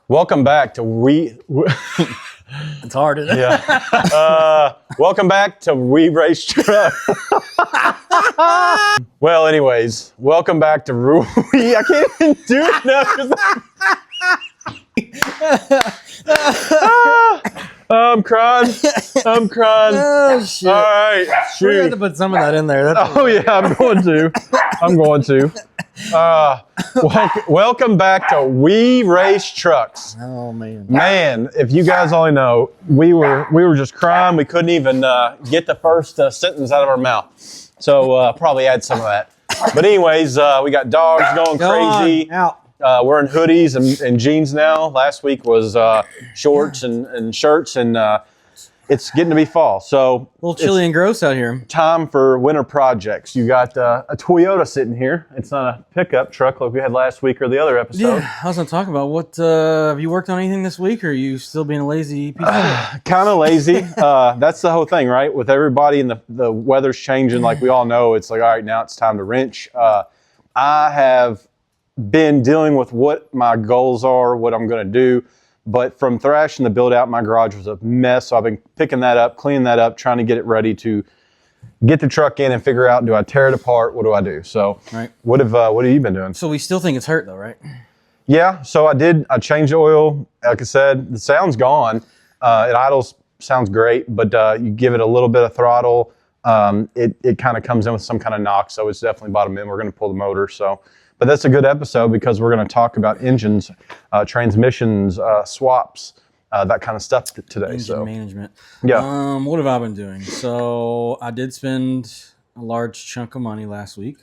Welcome back to It's hard, isn't it? Yeah. Welcome back to We Race Truck. Well, anyways, welcome back to I can't even do it now. I'm crying. Oh, shit. All right. We had to put some of that in there. Oh, yeah, I'm going to. Welcome back to We Race Trucks. Oh, man. Man, if you guys only know, we were just crying. We couldn't even get the first sentence out of our mouth. So probably add some of that. But anyways, we got dogs going crazy. Out. We're in hoodies and jeans now. Last week was shorts and shirts, and it's getting to be fall. So A little chilly and gross out here. time for winter projects. You got a Toyota sitting here. It's not a pickup truck like we had last week or the other episode. Yeah, I was going to talk about what, have you worked on anything this week, or are you still being a lazy piece of shit? Kind of lazy. That's the whole thing, right? With everybody and the weather's changing, like we all know, it's like, all right, now it's time to wrench. I have been dealing with what my goals are, what I'm going to do. But from thrashing the build out, my garage was a mess. So I've been picking that up, cleaning that up, trying to get it ready to get the truck in and figure out, do I tear it apart? What do I do? So Right. what have you been doing? So we still think it's hurt, though, right? Yeah, so I changed the oil. Like I said, the sound's gone. It idles, sounds great, but you give it a little bit of throttle, it kind of comes in with some kind of knock, so it's definitely bottom end. We're going to pull the motor. But that's a good episode because we're going to talk about engines, transmissions, swaps, that kind of stuff today. Engine management. Yeah. What have I been doing? So I did spend a large chunk of money last week.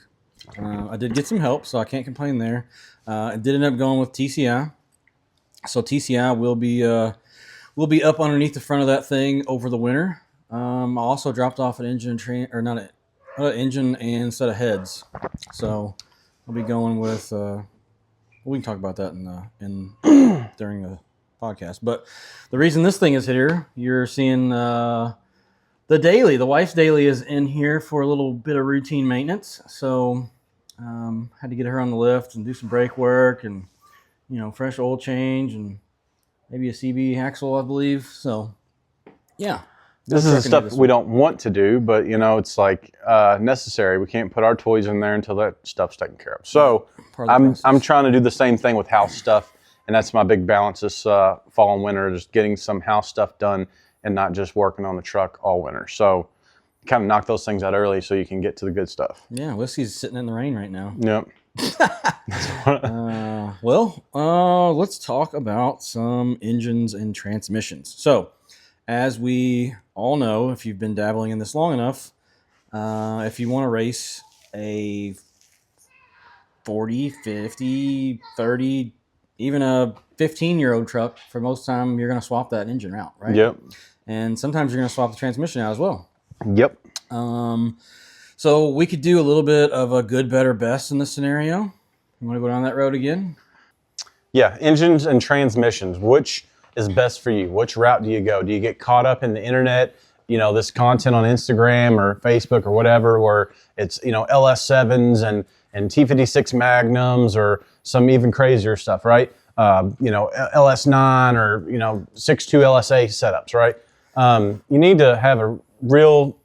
I did get some help, so I can't complain there. I did end up going with TCI. So TCI will be up underneath the front of that thing over the winter. I also dropped off an engine an engine and set of heads. So I'll be going with. We can talk about that in during the podcast. But the reason this thing is here, you're seeing the daily. The wife's daily is in here for a little bit of routine maintenance. So had to get her on the lift and do some brake work and fresh oil change and maybe a CB axle, I believe. So yeah. This is the stuff we don't want to do, but it's like necessary. We can't put our toys in there until that stuff's taken care of. So I'm trying to do the same thing with house stuff, and that's my big balance this fall and winter, just getting some house stuff done and not just working on the truck all winter. So kind of knock those things out early so you can get to the good stuff. Yeah, whiskey's sitting in the rain right now. Yep. Let's talk about some engines and transmissions. So, as we all know, if you've been dabbling in this long enough, if you want to race a 40, 50, 30, even a 15-year-old truck, for most time, you're going to swap that engine out, right? Yep. And sometimes you're going to swap the transmission out as well. Yep. So we could do a little bit of a good, better, best in this scenario. You want to go down that road again? Yeah, engines and transmissions. Which is best for you? Which route do you go? Do you get caught up in the internet, this content on Instagram or Facebook or whatever, where it's, LS7s and T56 Magnums or some even crazier stuff, right? LS9 or, 6.2 LSA setups, right? You need to have a real,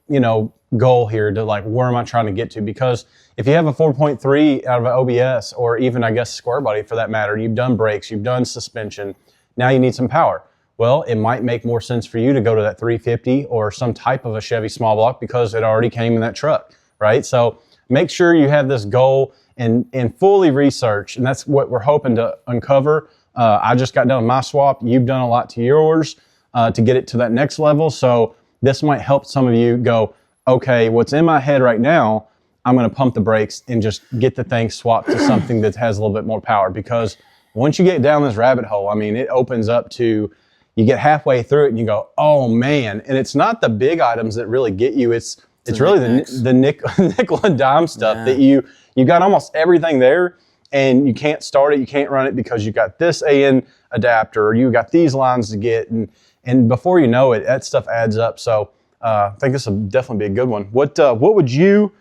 goal here to like, where am I trying to get to? Because if you have a 4.3 out of an OBS or even, I guess, square body for that matter, you've done brakes, you've done suspension, now you need some power. Well, it might make more sense for you to go to that 350 or some type of a Chevy small block because it already came in that truck, right? So make sure you have this goal and fully research, and that's what we're hoping to uncover. I just got done with my swap. You've done a lot to yours to get it to that next level. So this might help some of you go, okay, what's in my head right now, I'm going to pump the brakes and just get the thing swapped to something that has a little bit more power. Because once you get down this rabbit hole, I mean, it opens up to, you get halfway through it and you go, oh man. And it's not the big items that really get you. It's really the nickel and dime stuff that you got almost everything there and you can't start it, you can't run it because you got this AN adapter or you got these lines to get. And before you know it, that stuff adds up. So I think this will definitely be a good one. What would you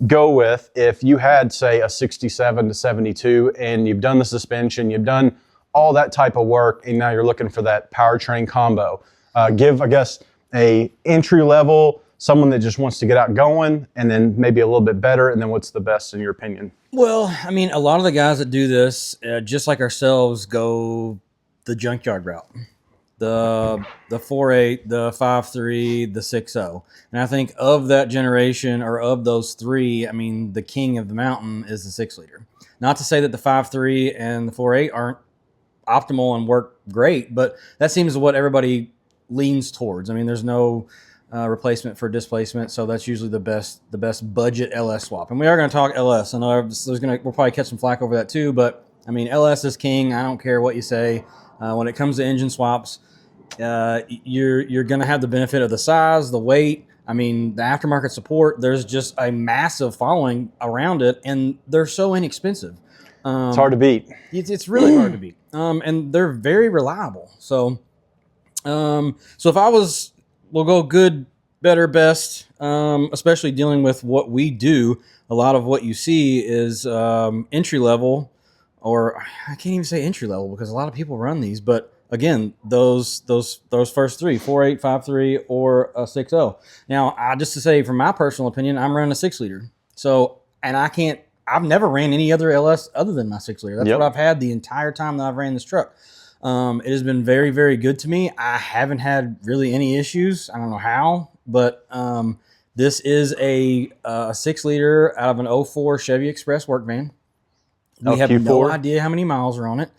go with if you had, say, a 67 to 72 and you've done the suspension, you've done all that type of work, and now you're looking for that powertrain combo. Give, I guess, a entry level, someone that just wants to get out going, and then maybe a little bit better, and then what's the best in your opinion? Well, I mean, a lot of the guys that do this, just like ourselves, go the junkyard route. The 4.8, the 5.3, the 6.0. And I think of that generation, or of those three, I mean, the king of the mountain is the 6-liter. Not to say that the 5.3 and the 4.8 aren't optimal and work great, but that seems what everybody leans towards. I mean, there's no replacement for displacement, so that's usually the best budget LS swap. And we are going to talk LS. I know we'll probably catch some flack over that too, but I mean, LS is king. I don't care what you say. When it comes to engine swaps, you're going to have the benefit of the size, the weight. I mean, the aftermarket support. There's just a massive following around it, and they're so inexpensive. It's hard to beat. It's really hard to beat, and they're very reliable. So if we'll go good, better, best. Especially dealing with what we do. A lot of what you see is entry level, or I can't even say entry level because a lot of people run these, but. Again, those first three, 4.8, 5.3, or a 6.0. Now, just to say, from my personal opinion, I'm running a 6-liter. So, and I've never ran any other LS other than my 6-liter. That's what I've had the entire time that I've ran this truck. It has been very, very good to me. I haven't had really any issues. I don't know how, but this is a 6-liter out of an 04 Chevy Express work van. We have no idea how many miles are on it.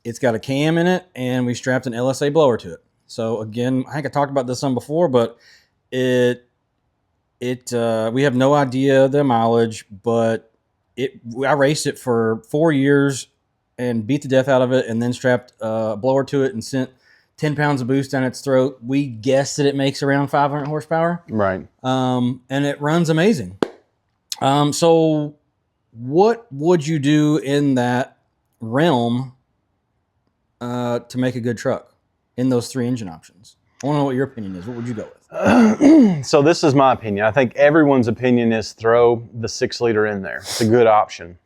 It's got a cam in it, and we strapped an LSA blower to it. So again, I think I talked about this some before, but we have no idea the mileage, but I raced it for 4 years and beat the death out of it, and then strapped a blower to it and sent 10 pounds of boost down its throat. We guessed that it makes around 500 horsepower. Right. And it runs amazing. So what would you do in that realm to make a good truck in those three engine options? I want to know what your opinion is. What would you go with? So this is my opinion. I think everyone's opinion is throw the 6-liter in there. It's a good option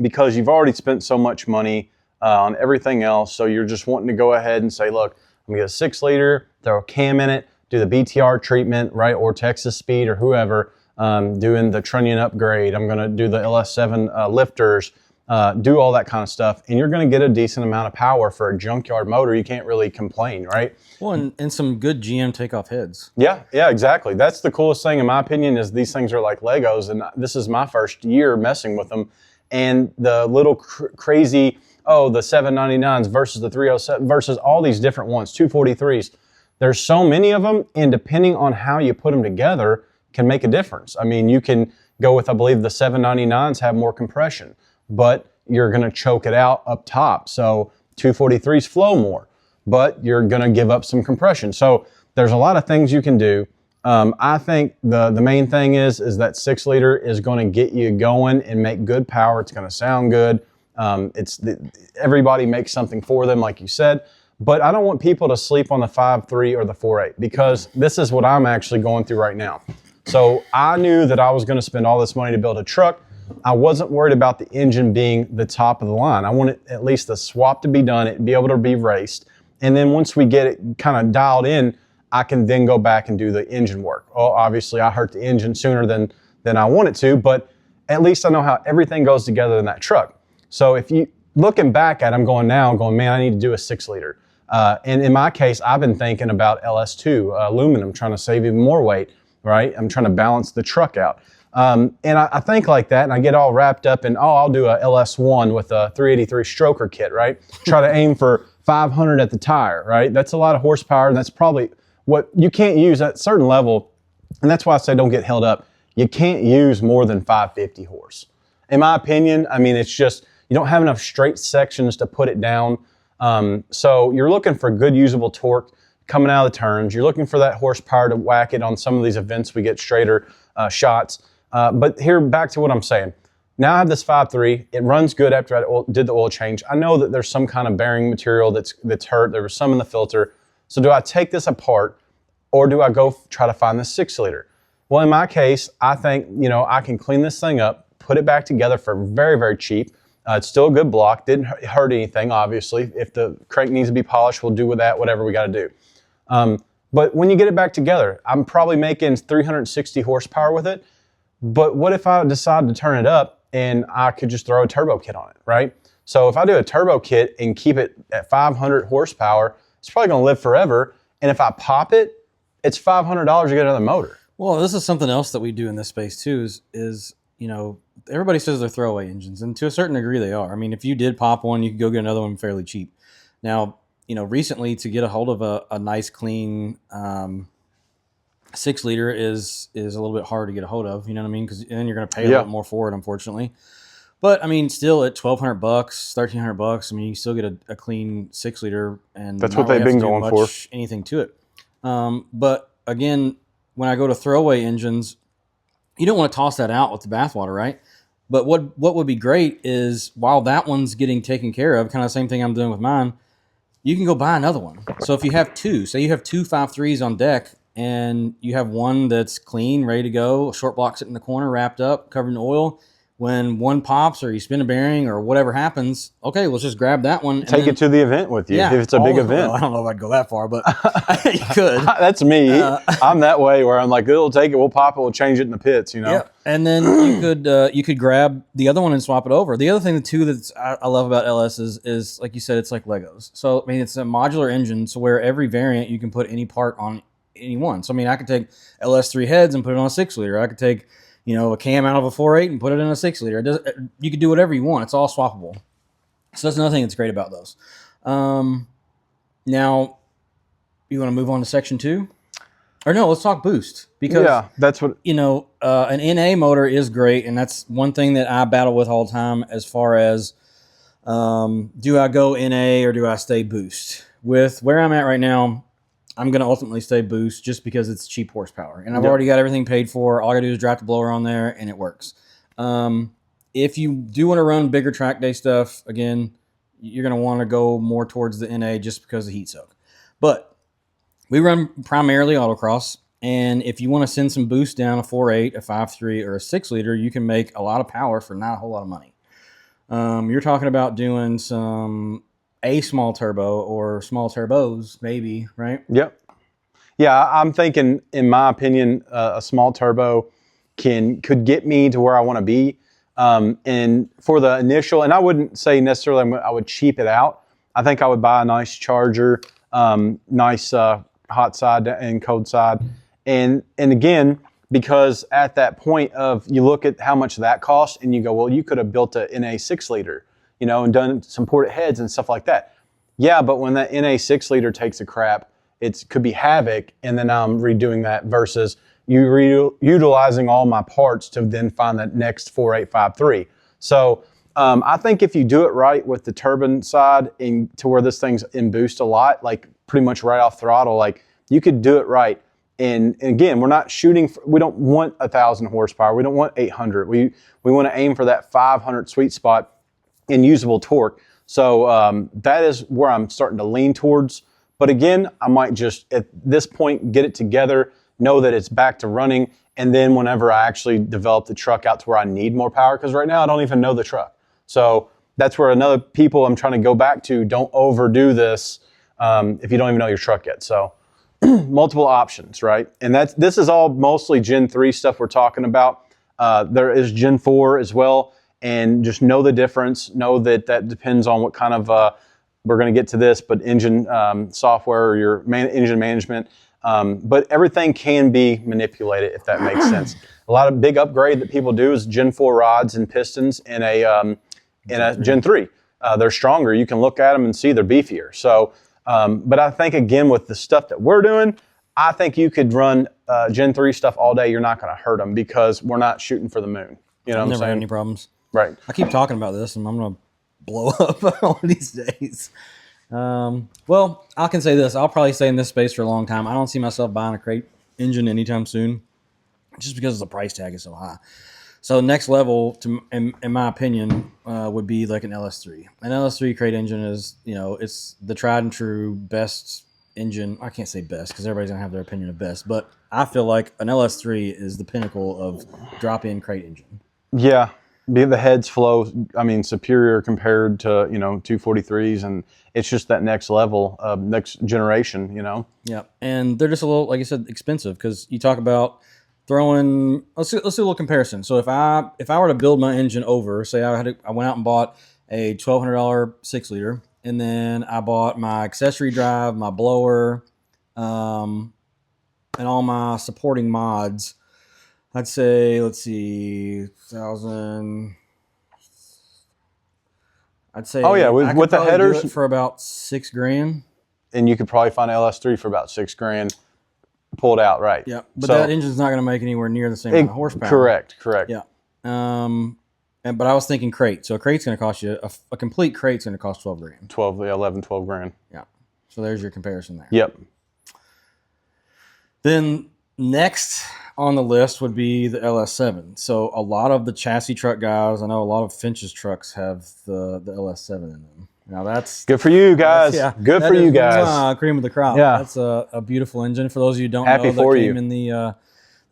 because you've already spent so much money on everything else. So you're just wanting to go ahead and say, look, I'm going to get a 6-liter, throw a cam in it, do the BTR treatment, right, or Texas Speed or whoever, doing the trunnion upgrade. I'm going to do the LS7 lifters. Do all that kind of stuff, and you're going to get a decent amount of power for a junkyard motor. You can't really complain, right? Well, and some good GM takeoff heads. Yeah, exactly. That's the coolest thing, in my opinion, is these things are like Legos, and this is my first year messing with them. And the little crazy, the 799s versus the 307 versus all these different ones, 243s. There's so many of them, and depending on how you put them together can make a difference. I mean, you can go with, I believe, the 799s have more compression, but you're going to choke it out up top. So 243s flow more, but you're going to give up some compression. So there's a lot of things you can do. I think the main thing is that 6-liter is going to get you going and make good power. It's going to sound good. Everybody makes something for them, like you said. But I don't want people to sleep on the 5.3 or the 4.8 because this is what I'm actually going through right now. So I knew that I was going to spend all this money to build a truck. I wasn't worried about the engine being the top of the line. I wanted at least the swap to be done, it be able to be raced. And then once we get it kind of dialed in, I can then go back and do the engine work. Well, obviously I hurt the engine sooner than I wanted to, but at least I know how everything goes together in that truck. So if you looking back at it, I'm going, man, I need to do a 6-liter. And in my case, I've been thinking about LS2, aluminum, trying to save even more weight, right? I'm trying to balance the truck out. And I think like that, and I get all wrapped up in, I'll do a LS1 with a 383 stroker kit, right? Try to aim for 500 at the tire, right? That's a lot of horsepower, and that's probably what you can't use at a certain level, and that's why I say don't get held up. You can't use more than 550 horse. In my opinion, I mean, it's just, you don't have enough straight sections to put it down. So you're looking for good usable torque coming out of the turns. You're looking for that horsepower to whack it on some of these events. We get straighter shots. But here, back to what I'm saying. Now I have this 5.3. It runs good after I did the oil change. I know that there's some kind of bearing material that's hurt. There was some in the filter. So do I take this apart, or do I go try to find the 6-liter? Well, in my case, I think, I can clean this thing up, put it back together for very, very cheap. It's still a good block. Didn't hurt anything, obviously. If the crank needs to be polished, we'll do with that, whatever we got to do. But when you get it back together, I'm probably making 360 horsepower with it. But what if I decide to turn it up and I could just throw a turbo kit on it, right? So if I do a turbo kit and keep it at 500 horsepower, it's probably going to live forever. And if I pop it, it's $500 to get another motor. Well, this is something else that we do in this space too. Is everybody says they're throwaway engines, and to a certain degree they are. I mean, if you did pop one, you could go get another one fairly cheap. Now, recently to get a hold of a nice clean 6-liter is a little bit hard to get a hold of. You know what I mean? Because then you're going to pay a lot more for it, unfortunately. But I mean, still at $1,200, $1,300, I mean, you still get a clean 6-liter, and that's what they've been going for. Anything to it. But again, when I go to throwaway engines, you don't want to toss that out with the bathwater, right? But what would be great is while that one's getting taken care of, kind of the same thing I'm doing with mine, you can go buy another one. So if you have two, say you have two 5.3s on deck, and you have one that's clean, ready to go, a short block sitting in the corner, wrapped up, covered in oil. When one pops or you spin a bearing or whatever happens, okay, let's just grab that one. Take it to the event with you if it's a big event. Well, I don't know if I'd go that far, but you could. That's me. I'm that way where I'm like, it'll take it, we'll pop it, we'll change it in the pits, Yeah. And then you could grab the other one and swap it over. The other thing too that I love about LS is like you said, it's like Legos. So I mean, it's a modular engine, so where every variant you can put any part on any one. So I mean, I could take LS3 heads and put it on a 6-liter. I could take a cam out of a 4.8 and put it in a 6-liter. You could do whatever you want. It's all swappable. So that's another thing that's great about those. Now, you want to move on to section 2? Or no, let's talk boost. Because, that's what... an NA motor is great, and that's one thing that I battle with all the time as far as do I go NA or do I stay boost? With where I'm at right now, I'm going to ultimately stay boost just because it's cheap horsepower. And I've already got everything paid for. All I got to do is drop the blower on there, and it works. If you do want to run bigger track day stuff, again, you're going to want to go more towards the NA just because of heat soak. But we run primarily autocross, and if you want to send some boost down a 4.8, a 5.3, or a 6-liter, you can make a lot of power for not a whole lot of money. You're talking about doing a small turbo or small turbos, maybe, right? Yep. Yeah, I'm thinking, in my opinion, a small turbo could get me to where I want to be. And for the initial, and I wouldn't say necessarily I would cheap it out. I think I would buy a nice charger, nice hot side and cold side. And again, because at that point of you look at how much that costs and you go, well, you could have built a NA 6-liter, and done some ported heads and stuff like that. Yeah, but when that NA 6-liter takes a crap, it could be havoc, and then I'm redoing that versus utilizing all my parts to then find that next 4.853. So I think if you do it right with the turbine side and to where this thing's in boost a lot, like pretty much right off throttle, like you could do it right. And again, we're not shooting we don't want 1,000 horsepower. We don't want 800. We want to aim for that 500 sweet spot in usable torque. So that is where I'm starting to lean towards. But again, I might just at this point get it together, know that it's back to running, and then whenever I actually develop the truck out to where I need more power, because right now I don't even know the truck. So that's where people I'm trying to go back to, don't overdo this if you don't even know your truck yet. So multiple options, right? And this is all mostly Gen 3 stuff we're talking about. There is Gen 4 as well. And just know the difference. Know that depends on what kind of, we're going to get to this, but engine software or your engine management. But everything can be manipulated, if that makes sense. A lot of big upgrade that people do is Gen 4 rods and pistons in a Gen 3. They're stronger. You can look at them and see they're beefier. So, but I think, again, with the stuff that we're doing, I think you could run Gen 3 stuff all day. You're not going to hurt them because we're not shooting for the moon. You know what I'm saying? Never had any problems. Right. I keep talking about this, and I'm going to blow up one of these days. Well, I can say this. I'll probably stay in this space for a long time. I don't see myself buying a crate engine anytime soon just because the price tag is so high. So next level, in my opinion, would be like an LS3. An LS3 crate engine is, it's the tried and true best engine. I can't say best because everybody's going to have their opinion of best, but I feel like an LS3 is the pinnacle of drop-in crate engine. Yeah. the heads flow, I mean, superior compared to, 243s, and it's just that next level, next generation, Yeah, and they're just a little, like I said, expensive because you talk about throwing. Let's do a little comparison. So if I were to build my engine over, say I went out and bought a $1,200 6-liter, and then I bought my accessory drive, my blower, and all my supporting mods. I'd say, let's see, 1,000. I'd say, oh yeah, with the headers do it for about $6,000. And you could probably find LS3 for about $6,000 pulled out, right? Yeah, but that engine's not going to make anywhere near the same amount of horsepower. Correct. Yeah. But I was thinking crate. So a crate's going to cost you a complete crate's going to cost $12,000. 12 grand. Yeah. So there's your comparison there. Yep. Then next on the list would be the LS7. So a lot of the chassis truck guys, I know a lot of Finch's trucks have the LS7 in them. Now that's good for you guys. Good for you guys. Cream of the crop. Yeah. That's a beautiful engine. For those of you who don't Happy know, for that you. came in the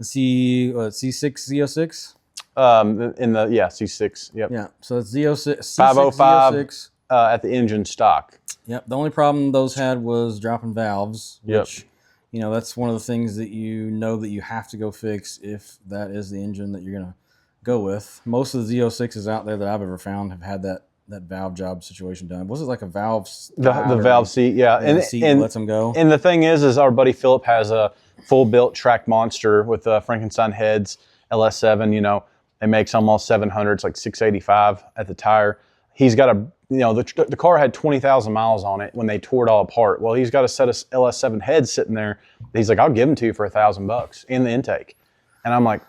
C6 Z06. C6. Yep. Yeah. So it's Z06 505 Z06. At the engine stock. Yep. The only problem those had was dropping valves, which Yep. that's one of the things that that you have to go fix if that is the engine that you're gonna go with. Most of the Z06s out there that I've ever found have had that valve job situation done. Was it like a valve? The valve seat, yeah. And the seat lets them go. And the thing is our buddy Philip has a full built track monster with Frankenstein heads, LS7. It makes almost 700. It's like 685 at the tire. He's got the car had 20,000 miles on it when they tore it all apart. Well, he's got a set of LS7 heads sitting there. He's like, I'll give them to you for $1,000 in the intake. And I'm like,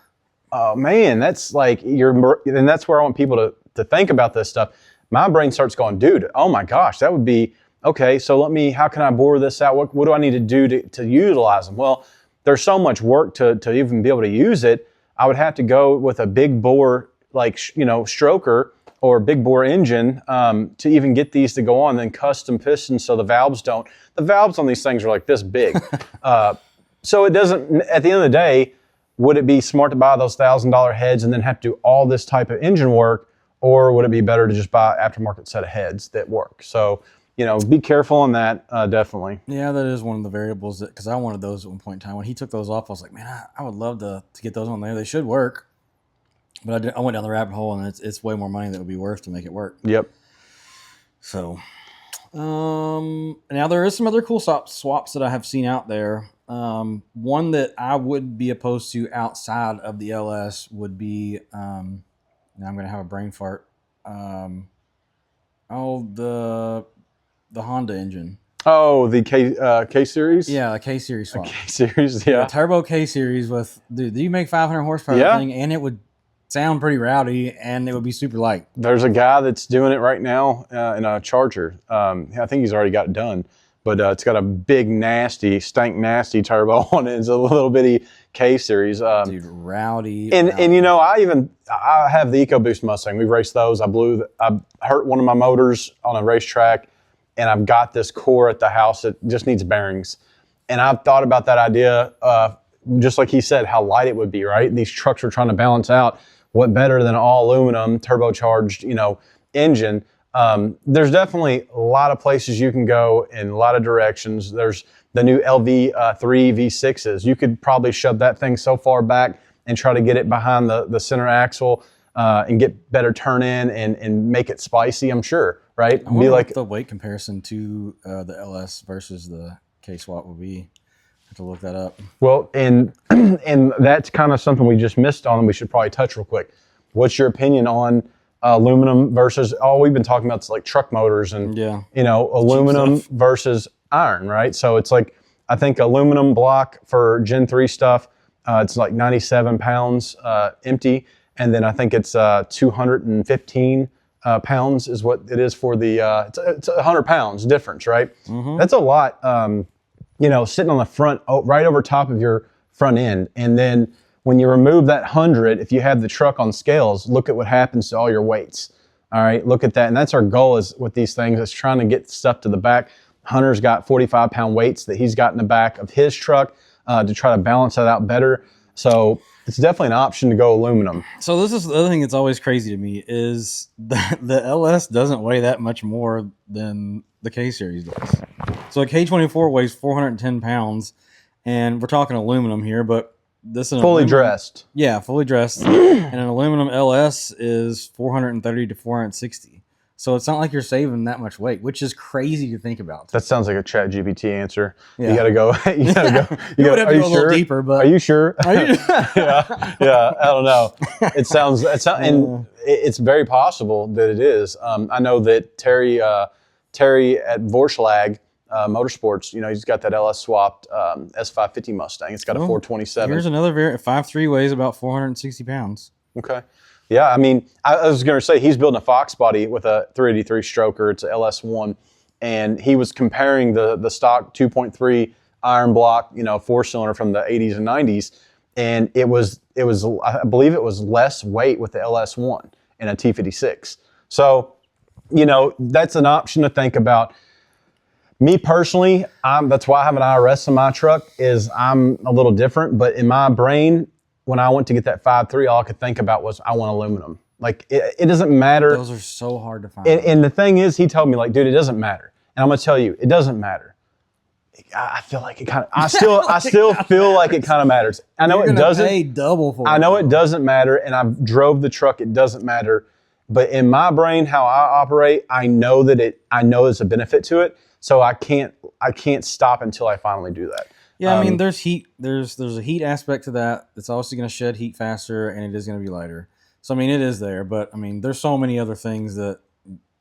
oh man, that's like and that's where I want people to think about this stuff. My brain starts going, dude, oh my gosh, that would be, okay, so how can I bore this out? What do I need to do to utilize them? Well, there's so much work to even be able to use it. I would have to go with a big bore, like, stroker or big bore engine to even get these to go on, then custom pistons so the valves on these things are like this big. So it doesn't, at the end of the day, would it be smart to buy those $1,000 heads and then have to do all this type of engine work? Or would it be better to just buy an aftermarket set of heads that work? So, be careful on that, definitely. Yeah, that is one of the variables because I wanted those at one point in time. When he took those off, I was like, man, I would love to get those on there. They should work. But I went down the rabbit hole, and it's way more money that would be worth to make it work. Yep. So, now there is some other cool swaps that I have seen out there. One that I would be opposed to outside of the LS would be... now I'm going to have a brain fart. The Honda engine. Oh, the K series. Yeah, the K series swap. K series, yeah. Turbo K series with you make 500 horsepower thing, and it would sound pretty rowdy, and it would be super light. There's a guy that's doing it right now in a Charger. I think he's already got it done, but it's got a big stank nasty turbo on it. It's a little bitty K series. Dude, rowdy. And I have the EcoBoost Mustang. We've raced those. I hurt one of my motors on a racetrack, and I've got this core at the house that just needs bearings. And I've thought about that idea, just like he said, how light it would be, right? These trucks are trying to balance out what better than an all aluminum turbocharged, engine. There's definitely a lot of places you can go in a lot of directions. There's the new LV3 V6s. You could probably shove that thing so far back and try to get it behind the center axle and get better turn in and make it spicy, I'm sure, right? I wonder what the weight comparison to the LS versus the K-Swap would be. I have to look that up. Well, and that's kind of something we just missed on and we should probably touch real quick. What's your opinion on aluminum versus, we've been talking about like truck motors and, aluminum versus iron, right? So it's like, I think aluminum block for Gen 3 stuff, it's like 97 pounds empty. And then I think it's 215 pounds is what it is for the, it's 100 pounds difference, right? Mm-hmm. That's a lot, sitting on the front, right over top of your front end. And then when you remove that 100, if you have the truck on scales, look at what happens to all your weights. All right, look at that. And that's our goal is with these things, is trying to get stuff to the back. Hunter's got 45-pound weights that he's got in the back of his truck to try to balance that out better. So it's definitely an option to go aluminum. So this is the other thing that's always crazy to me is that the LS doesn't weigh that much more than the K series does. So a K24 weighs 410 pounds, and we're talking aluminum here, but this is Fully dressed. Yeah, fully dressed. And an aluminum LS is 430 to 460. So it's not like you're saving that much weight, which is crazy to think about. That sounds like a Chat GPT answer. Yeah. You gotta go. You gotta go. You would have to go a little deeper, but are you sure? Are you? yeah. I don't know. It sounds. And it's very possible that it is. I know that Terry at Vorschlag Motorsports, he's got that LS swapped S550 Mustang. It's got a 427. Here's another variant. 5.3 weighs about 460 pounds. Okay. Yeah, I mean, I was going to say he's building a Fox body with a 383 stroker. It's a LS1, and he was comparing the stock 2.3 iron block, 4-cylinder from the 80s and 90s, and it was I believe it was less weight with the LS1 in a T56. So, that's an option to think about. Me personally, that's why I have an IRS in my truck. Is I'm a little different, but in my brain, when I went to get that 5.3, all I could think about was I want aluminum. Like it doesn't matter. Those are so hard to find. And the thing is, he told me like, dude, it doesn't matter. And I'm gonna tell you, it doesn't matter. I feel like it kind of. I still feel like it kind of matters. I know it doesn't. Pay double for I know it doesn't matter, and I've drove the truck. It doesn't matter. But in my brain, how I operate, I know there's a benefit to it. So I can't stop until I finally do that. Yeah, I mean, there's heat. There's a heat aspect to that. It's obviously going to shed heat faster, and it is going to be lighter. So I mean, it is there, but I mean, there's so many other things that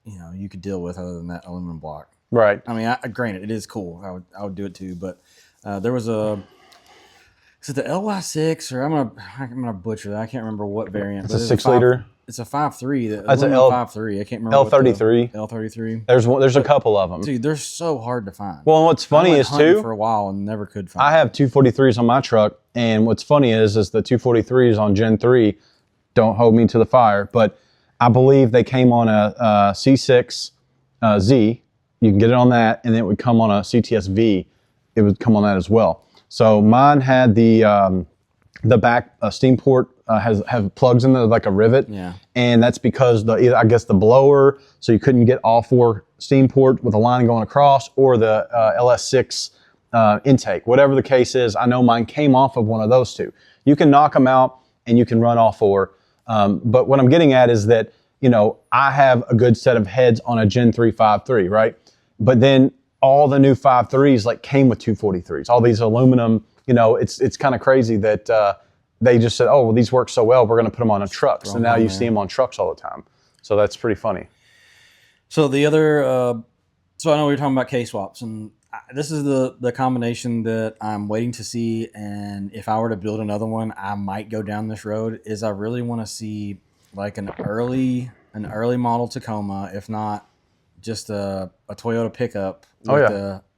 you could deal with other than that aluminum block. Right. I mean, granted, it is cool. I would do it too, but there was is it the LY6 or I'm gonna butcher that. I can't remember what variant. It's a 6-liter. It's a 5.3. That's an 5.3. I can't remember. L33. L33. There's a couple of them. Dude, they're so hard to find. Well, and what's funny is too, for a while and never could find. I have 243s on my truck, and what's funny is the 243s on Gen 3. Don't hold me to the fire, but I believe they came on a C6 Z. You can get it on that, and then it would come on a CTS V. It would come on that as well. So mine had the back steam port have plugs in there like a rivet. Yeah. And that's because the blower, so you couldn't get all 4 steam port with a line going across, or the LS6 intake. Whatever the case is, I know mine came off of one of those 2. You can knock them out and you can run all 4. But what I'm getting at is that, I have a good set of heads on a Gen 3 5.3, right? But then all the new 5.3s like came with 243s. All these aluminum, it's kind of crazy that they just said, oh, well, these work so well, we're going to put them on a truck. So now you see them on trucks all the time. So that's pretty funny. So the other, so I know we were talking about K-swaps, and this is the combination that I'm waiting to see. And if I were to build another one, I might go down this road. Is I really want to see like an early model Tacoma, if not just a Toyota pickup with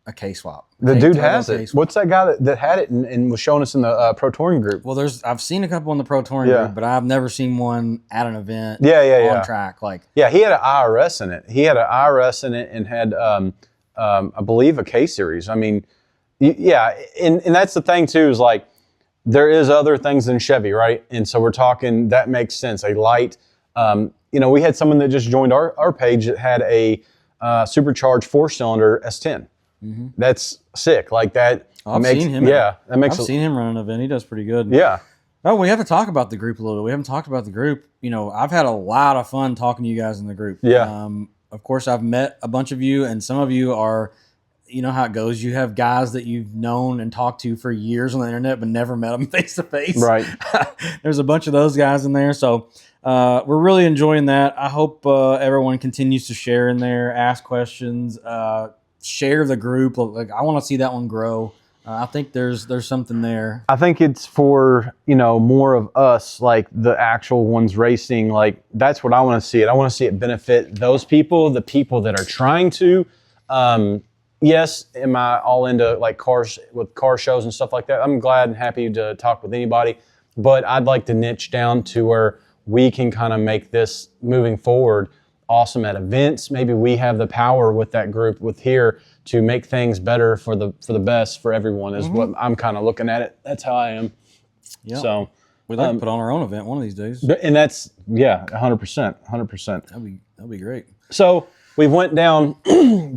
a K-swap. The dude has it. K-swap. What's that guy that had it and was showing us in the Pro Touring group? Well, I've seen a couple in the Pro Touring group, but I've never seen one at an event on track. Like, yeah, he had an IRS in it. He had an IRS in it and had, I believe, a K series. I mean, yeah, and that's the thing too, is like there is other things than Chevy, right? And so we're talking, that makes sense. A light, we had someone that just joined our page that had a supercharged 4-cylinder S10. Mm-hmm. That's sick. Like that. I've seen him. Yeah, that makes. I've seen him run an event. He does pretty good. Yeah. Oh, we have to talk about the group a little. We haven't talked about the group. I've had a lot of fun talking to you guys in the group. Yeah. Of course, I've met a bunch of you, and some of you are, you know how it goes. You have guys that you've known and talked to for years on the internet, but never met them face to face. Right. There's a bunch of those guys in there. So we're really enjoying that. I hope everyone continues to share in there, ask questions, share the group. Like, I want to see that one grow. I think there's something there. I think it's for, more of us, like the actual ones racing. Like, that's what I want to see it. I want to see it benefit those people, the people that are trying to. Yes, am I all into like cars with car shows and stuff like that? I'm glad and happy to talk with anybody, but I'd like to niche down to where we can kind of make this moving forward awesome at events. Maybe we have the power with that group with here to make things better for the best for everyone is what I'm kind of looking at it. That's how I am. Yeah. So We'd like to put on our own event one of these days. And that's 100%. That'd be great. So we went down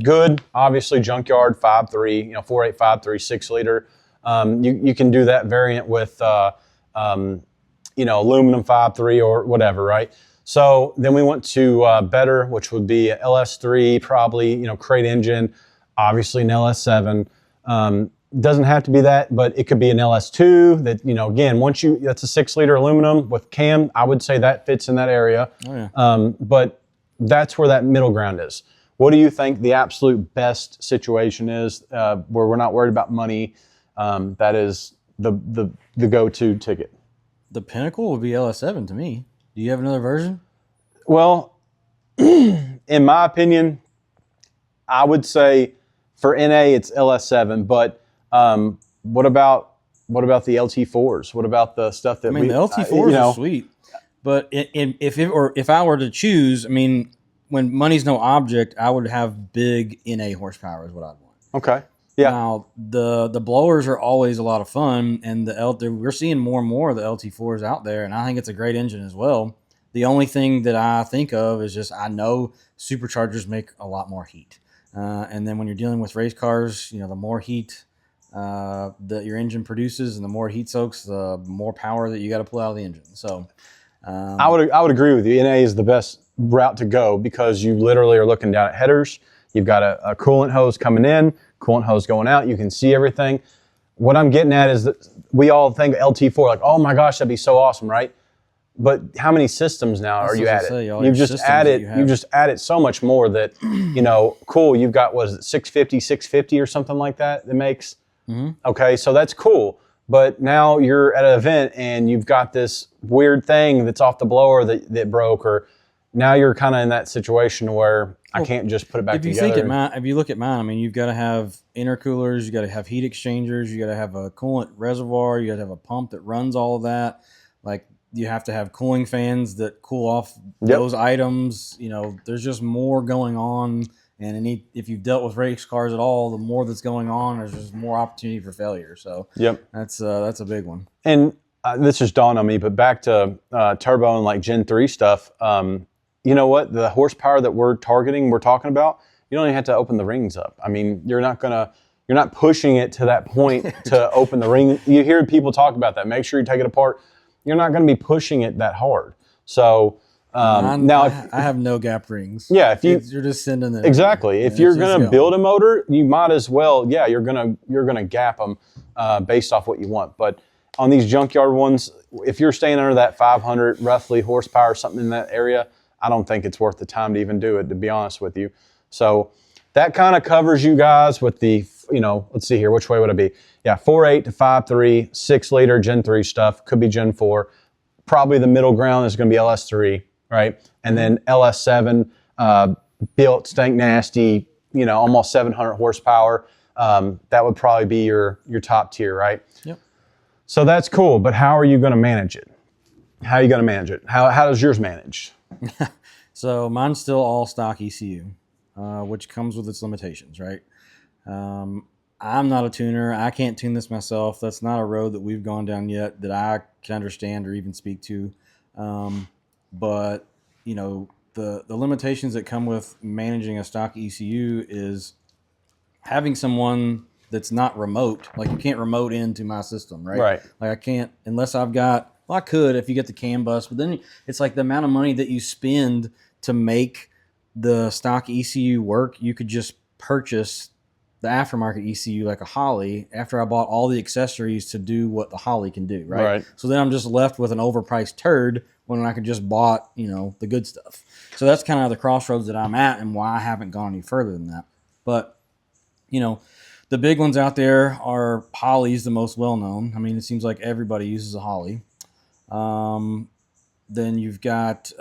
good, obviously junkyard 5.3, 4.8 5.3 6 liter. You can do that variant with aluminum 5.3 or whatever, right? So then we went to better, which would be a LS3, probably crate engine, obviously an LS7. Doesn't have to be that, but it could be an LS2 that, again, that's a 6 liter aluminum with cam. I would say that fits in that area. Oh, yeah. But that's where that middle ground is. What do you think the absolute best situation is where we're not worried about money? That is the go-to ticket. The pinnacle would be LS7 to me. Do you have another version? Well, in my opinion, I would say for NA it's LS7, but what about the LT4s? What about the stuff that the LT4s are sweet, but if I were to choose, when money's no object, I would have big NA horsepower is what I'd want. Okay. Yeah. Now the blowers are always a lot of fun, and we're seeing more and more of the LT4s out there, and I think it's a great engine as well. The only thing that I think of is just I know superchargers make a lot more heat, and then when you're dealing with race cars, the more heat that your engine produces and the more heat soaks, the more power that you got to pull out of the engine. So I would agree with you. NA is the best route to go because you literally are looking down at headers. You've got a coolant hose coming in, coolant hose going out. You can see everything. What I'm getting at is that we all think LT4 like, oh my gosh, that'd be so awesome, right? But how many systems now are you at it? You've just added so much more that, cool. You've got, 650 or something like that makes. Mm-hmm. Okay, so that's cool. But now you're at an event and you've got this weird thing that's off the blower that broke, or now you're kind of in that situation where I can't just put it back together. If you look at mine, you've got to have intercoolers, you got to have heat exchangers, you got to have a coolant reservoir, you got to have a pump that runs all of that. Like you have to have cooling fans that cool off those items. There's just more going on. And if you've dealt with race cars at all, the more that's going on, there's just more opportunity for failure. So that's a big one. And this just dawned on me, but back to turbo and like Gen 3 stuff, you know what? The horsepower that we're talking about, you don't even have to open the rings up. You're not pushing it to that point to open the ring. You hear people talk about that. Make sure you take it apart. You're not going to be pushing it that hard. So now I have no gap rings. Yeah, if you're just sending it. Exactly. If you're going to build a motor, you might as well. Yeah, you're gonna gap them based off what you want. But on these junkyard ones, if you're staying under that 500 roughly horsepower, something in that area, I don't think it's worth the time to even do it, to be honest with you. So that kind of covers you guys with the, let's see here, which way would it be? Yeah, 4.8 to 5.3, 6 liter Gen 3 stuff, could be Gen 4. Probably the middle ground is going to be LS3, right? And then LS7, built, stank nasty, almost 700 horsepower. That would probably be your top tier, right? Yep. So that's cool, but how are you going to manage it? How are you going to manage it? How does yours manage? So mine's still all stock ECU, which comes with its limitations, right? I'm not a tuner. I can't tune this myself. That's not a road that we've gone down yet that I can understand or even speak to. But the limitations that come with managing a stock ECU is having someone that's not remote. Like you can't remote into my system, right? Right. Like I can't unless I've got. Well, I could if you get the CAN bus, but then it's like the amount of money that you spend to make the stock ECU work. You could just purchase the aftermarket ECU like a Holley after I bought all the accessories to do what the Holley can do, right? So then I'm just left with an overpriced turd when I could just bought, the good stuff. So that's kind of the crossroads that I'm at and why I haven't gone any further than that. But, the big ones out there are Holley's the most well-known. It seems like everybody uses a Holley. Then you've got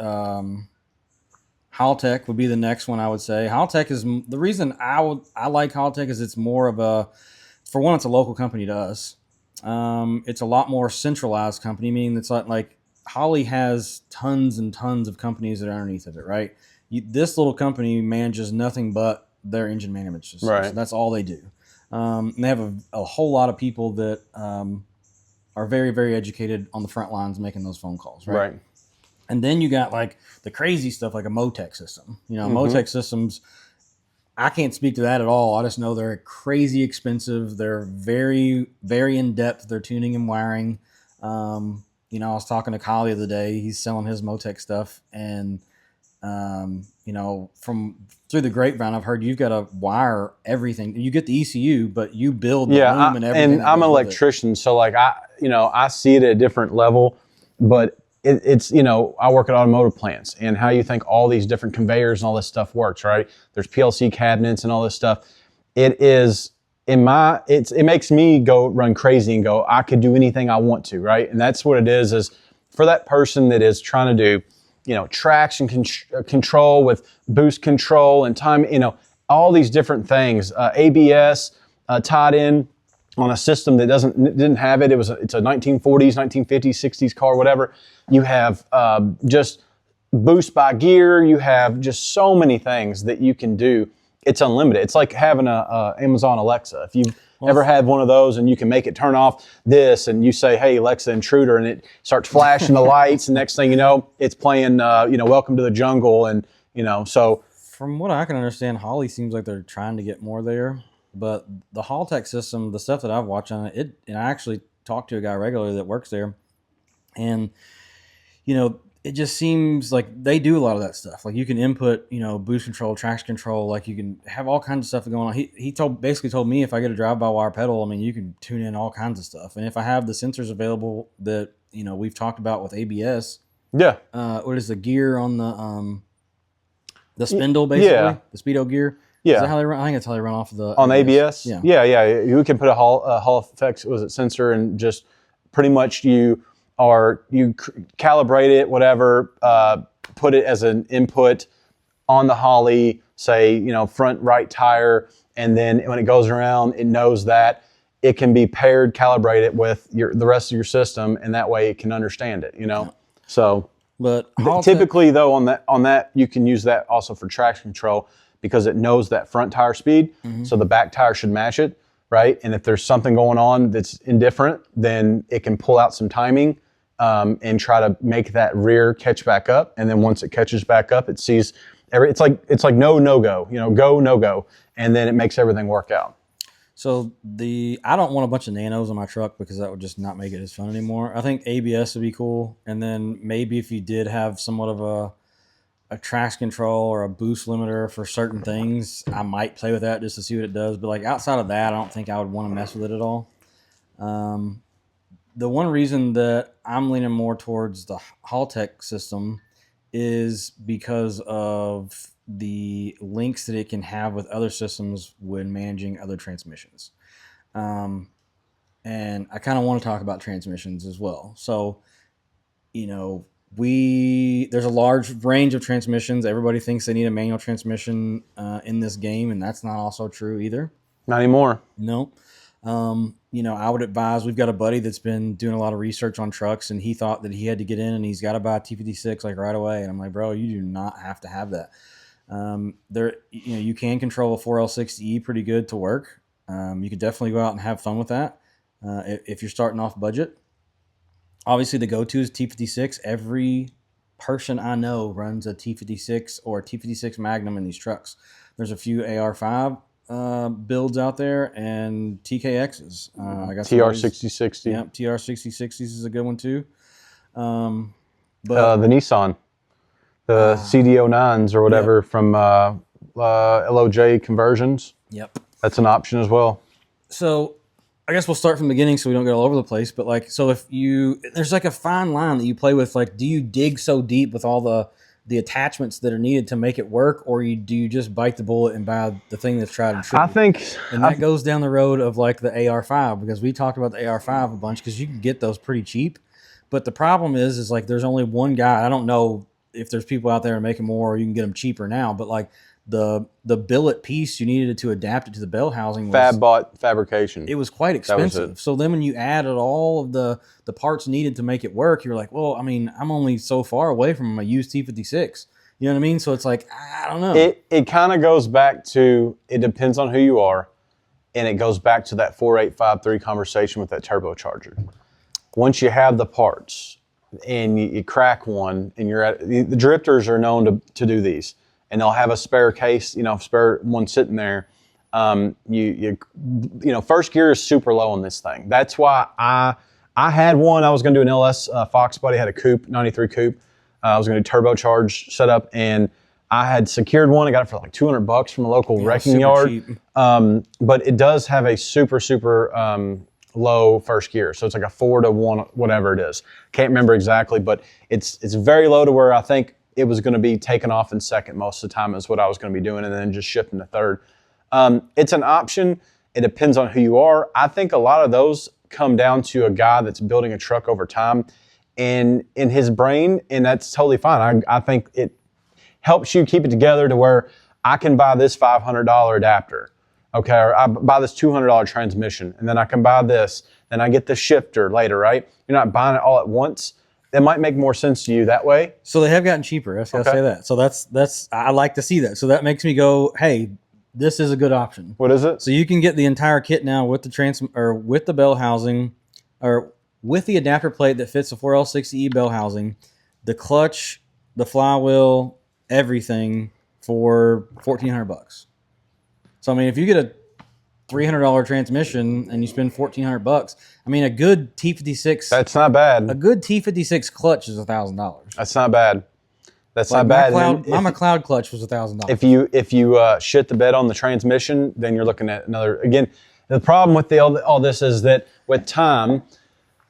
Haltech would be the next one I would say. Haltech is the reason I like Haltech is it's more of for one, it's a local company to us. It's a lot more centralized company, meaning it's like Holley has tons and tons of companies that are underneath of it, right? This little company manages nothing but their engine management system. Right. So that's all they do. And they have a whole lot of people that are very, very educated on the front lines making those phone calls, right? Right. And then you got like the crazy stuff like a Motec system. You know, Mm-hmm. Motec systems, I can't speak to that at all. I just know they're crazy expensive. They're very, very in depth. Their tuning and wiring. You know, I was talking to Holley the other day. He's selling his Motec stuff, and you know, from through the grapevine, I've heard you've got to wire everything. You get the ECU, but you build the loom and everything. And I'm an electrician, so like I see it at a different level, but it's I work at automotive plants, and how you think all these different conveyors and all this stuff works, right? There's PLC cabinets and all this stuff. It makes me go run crazy and go, I could do anything I want to, right? And that's what it is for that person that is trying to do, traction control with boost control and time, all these different things, ABS tied in on a system that didn't have it. It's a 1940s, 1950s, 60s car, whatever. You have just boost by gear. You have just so many things that you can do. It's unlimited. It's like having a Amazon Alexa. If you've ever had one of those and you can make it turn off this and you say, hey, Alexa, intruder, and it starts flashing the lights, and next thing you know, it's playing, Welcome to the Jungle. And, so. From what I can understand, Holley seems like they're trying to get more there. But the Haltech system, the stuff that I've watched on it, and I actually talk to a guy regularly that works there, and it just seems like they do a lot of that stuff. Like you can input, boost control, traction control, like you can have all kinds of stuff going on. He basically told me if I get a drive-by-wire pedal, I mean, you can tune in all kinds of stuff. And if I have the sensors available that we've talked about with ABS, what is the gear on the spindle basically, the speedo gear. Yeah, is that how they run? I think that's how they run off of the on ABS. Yeah. You can put a Hall effects sensor, and just pretty much you calibrate it, whatever. Put it as an input on the Holley, say front right tire, and then when it goes around, it knows that it can be paired, calibrated with the rest of your system, and that way it can understand it. So. But typically, though, on that you can use that also for traction control, because it knows that front tire speed, so the back tire should match it, right? And if there's something going on that's indifferent, then it can pull out some timing and try to make that rear catch back up. And then once it catches back up, it sees it's like no go, go no go, and then it makes everything work out. So I don't want a bunch of nanos on my truck because that would just not make it as fun anymore. I think ABS would be cool, and then maybe if you did have somewhat of a traction control or a boost limiter for certain things, I might play with that just to see what it does. But like outside of that, I don't think I would want to mess with it at all. The one reason that I'm leaning more towards the Haltech system is because of the links that it can have with other systems when managing other transmissions. And I kind of want to talk about transmissions as well. So, there's a large range of transmissions. Everybody thinks they need a manual transmission in this game, and that's not also true either. Not anymore. No. I would advise, we've got a buddy that's been doing a lot of research on trucks, and he thought that he had to get in and he's got to buy a T56 like right away. And I'm like, bro, you do not have to have that. You can control a 4L60E pretty good to work. You could definitely go out and have fun with that if you're starting off budget. Obviously, the go-to is T56. Every person I know runs a T56 or a T56 Magnum in these trucks. There's a few AR5 builds out there and TKXs. I got TR6060. Yeah, TR6060s is a good one too. But the Nissan, the CD09s or whatever from LOJ conversions. Yep, that's an option as well. So I guess we'll start from the beginning so we don't get all over the place. But there's like a fine line that you play with. Like, do you dig so deep with all the attachments that are needed to make it work, or do you just bite the bullet and buy the thing that's tried and true? That goes down the road of like the AR5, because we talked about the AR5 a bunch because you can get those pretty cheap. But the problem is like there's only one guy. I don't know if there's people out there making more, or you can get them cheaper now. But like the billet piece you needed to adapt it to the bell housing was fabrication. It was quite expensive. So then when you added all of the parts needed to make it work, you're like, well, I mean, I'm only so far away from a used T56. You know what I mean? So it's like, I don't know. It kind of goes back to, it depends on who you are, and it goes back to that 4853 conversation with that turbocharger. once you have the parts and you crack one, and the drifters are known to do these, and they'll have a spare case, spare one sitting there. First gear is super low on this thing. That's why I had one. I was going to do an LS Fox Buddy. Had a coupe, 93 coupe. I was going to do turbocharged setup, and I had secured one. I got it for like $200 from a local wrecking yard. Cheap. But it does have a super low first gear. So it's like a 4 to 1, whatever it is. Can't remember exactly, but it's very low to where I think it was going to be taken off in second most of the time is what I was going to be doing, and then just shifting to third. It's an option. It depends on who you are. I think a lot of those come down to a guy that's building a truck over time and in his brain, and that's totally fine. I think it helps you keep it together to where I can buy this $500 adapter, okay, or I buy this $200 transmission, and then I can buy this, then I get the shifter later, right? You're not buying it all at once. It might make more sense to you that way. So they have gotten cheaper. I gotta say that. So that's I like to see that. So that makes me go, hey, this is a good option. What is it? So you can get the entire kit now with the with the bell housing, or with the adapter plate that fits the 4L60E bell housing, the clutch, the flywheel, everything for $1,400. So I mean, if you get a $300 transmission and you spend $1,400, I mean, a good T56. That's not bad. A good T56 clutch is $1,000. That's not bad. That's like not bad. My McLeod clutch was $1,000. If you shit the bed on the transmission, then you're looking at another. Again, the problem with all this is that with time,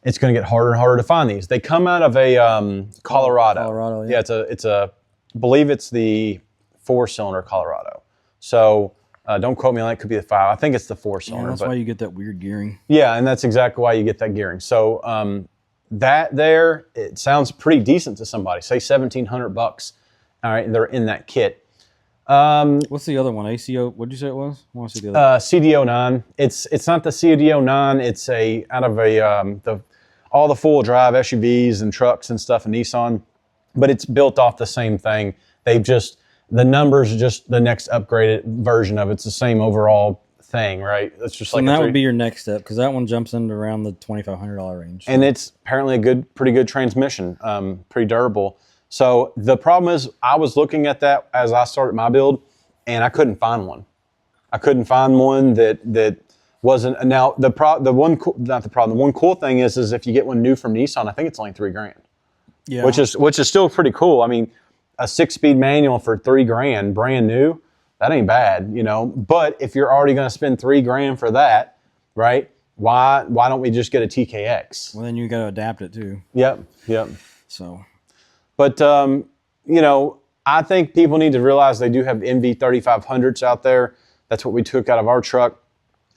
it's going to get harder and harder to find these. They come out of a Colorado. Colorado, yeah. I believe it's the 4-cylinder Colorado. So don't quote me on that. It could be the 5. I think it's the 4-cylinder. Yeah, that's why you get that weird gearing. Yeah, and that's exactly why you get that gearing. So that there, it sounds pretty decent to somebody. Say $1,700. All right, they're in that kit. What's the other one? ACO? What did you say it was? I want to see the other. CD09. It's not the CD09. It's out of all the full drive SUVs and trucks and stuff in Nissan, but it's built off the same thing. The numbers are just the next upgraded version of it. It's the same overall thing, right? It's just that would be your next step, because that one jumps into around the $2,500 range. And it's apparently pretty good transmission, pretty durable. So the problem is, I was looking at that as I started my build, and I couldn't find one. I couldn't find one that wasn't. Now the one cool thing is if you get one new from Nissan, I think it's only $3,000. Yeah, which is still pretty cool. I mean, a 6-speed manual for $3,000, brand new, that ain't bad, But if you're already going to spend $3,000 for that, right? Why don't we just get a TKX? Well, then you got to adapt it too. Yep. So, but I think people need to realize they do have MV3500s out there. That's what we took out of our truck.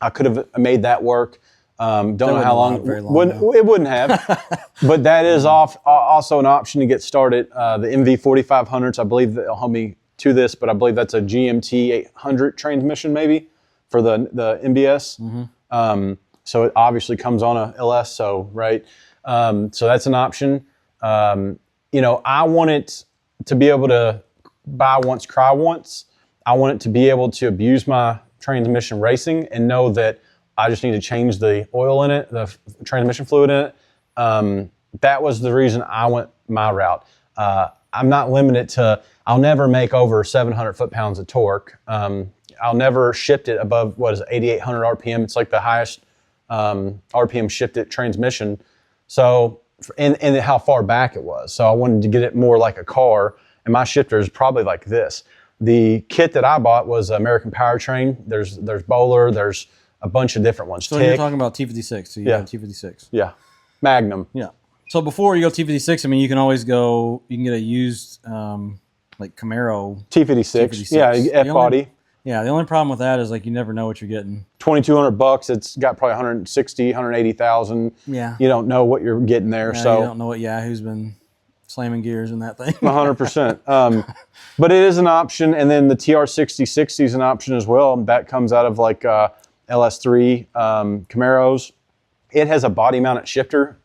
I could have made that work. Don't know how long. It wouldn't have. But that is also an option to get started. The MV4500s, I believe they'll help me to this, but I believe that's a GMT 800 transmission maybe for the MBS. Mm-hmm. So it obviously comes on a LS, so right. So that's an option. I want it to be able to buy once, cry once. I want it to be able to abuse my transmission racing and know that I just need to change the oil in it, the transmission fluid in it. That was the reason I went my route. I'm not limited to, I'll never make over 700 foot-pounds of torque. I'll never shift it above, 8,800 RPM. It's like the highest RPM shifted transmission. So, and how far back it was. So I wanted to get it more like a car, and my shifter is probably like this. The kit that I bought was American Powertrain. There's Bowler, there's a bunch of different ones. So you're talking about T56. So you have T56. Yeah. Magnum. Yeah. So before you go T56, I mean, you can always you can get a used like Camaro. T56. Yeah, F-body. Yeah, the only problem with that is you never know what you're getting. $2,200. It's got probably 160, 180,000. Yeah. You don't know what you're getting there. Yeah, so you don't know what Yahoo's been slamming gears in that thing. 100%. But it is an option, and then the TR6060 is an option as well. That comes out of LS3 Camaros. It has a body-mounted shifter,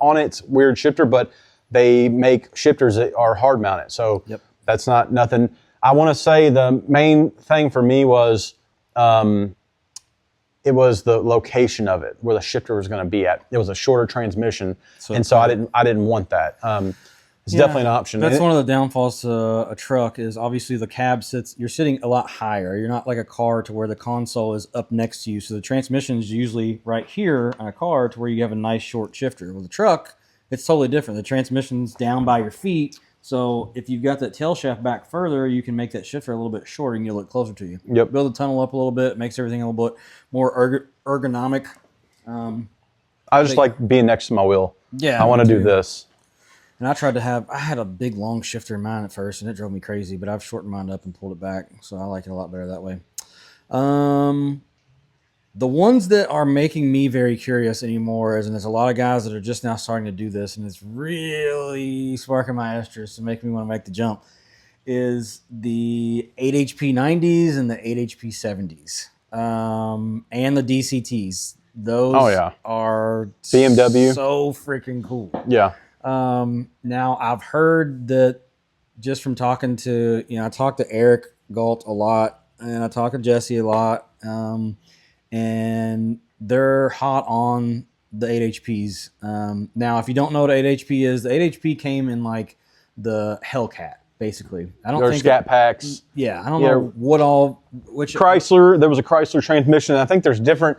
on its weird shifter, but they make shifters that are hard-mounted. So That's not nothing. I want to say the main thing for me was it it was the location of it, where the shifter was going to be at. It was a shorter transmission, so I didn't want that. It's definitely an option. That's one of the downfalls to a truck is obviously the cab you're sitting a lot higher. You're not like a car to where the console is up next to you. So the transmission is usually right here on a car to where you have a nice short shifter. With a truck, it's totally different. The transmission's down by your feet. So if you've got that tail shaft back further, you can make that shifter a little bit shorter and get a little closer to you. Yep. Build the tunnel up a little bit, makes everything a little bit more ergonomic. I just like being next to my wheel. Yeah, I want to do this. And I had a big long shifter in mine at first, and it drove me crazy, but I've shortened mine up and pulled it back, so I like it a lot better that way. The ones that are making me very curious anymore and there's a lot of guys that are just now starting to do this, and it's really sparking my interest and making me want to make the jump, is the 8 HP 90s and the 8 HP 70s, and the DCTs. Those are BMW. So freaking cool. Yeah. Now I've heard that just from talking to, I talk to Eric Galt a lot and I talk to Jesse a lot. And they're hot on the 8 HPs. Now, if you don't know what 8 HP is, the 8 HP came in like the Hellcat, basically. I don't think scat packs. Yeah, I don't know which Chrysler. There was a Chrysler transmission. I think there's different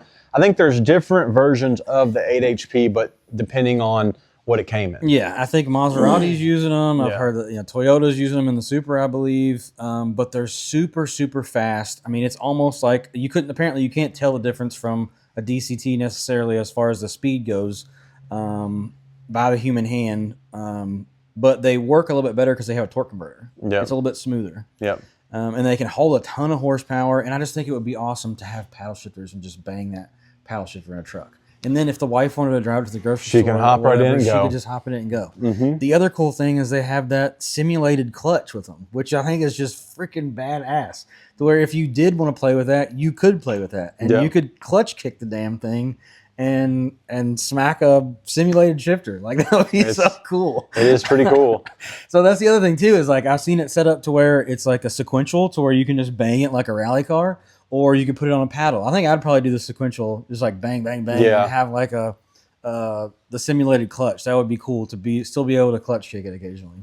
versions of the 8 HP, but depending on what it came in. Yeah, I think Maserati's using them. I've heard that Toyota's using them in the Supra, I believe. But they're super, super fast. I mean, it's almost like you can't tell the difference from a DCT necessarily as far as the speed goes by the human hand. But they work a little bit better because they have a torque converter. Yep. It's a little bit smoother. Yep. And they can hold a ton of horsepower. And I just think it would be awesome to have paddle shifters and just bang that paddle shifter in a truck. And then if the wife wanted to drive to the grocery store, she can hop right in and go. She could just hop in it and go. Mm-hmm. The other cool thing is they have that simulated clutch with them, which I think is just freaking badass. To where if you did want to play with that, you could play with that. And you could clutch kick the damn thing and smack a simulated shifter. Like, that would be so cool. It is pretty cool. So that's the other thing too, is like I've seen it set up to where it's like a sequential to where you can just bang it like a rally car. Or you could put it on a paddle. I think I'd probably do the sequential, just like bang, bang, bang, and have like the simulated clutch. That would be cool to still be able to clutch kick it occasionally.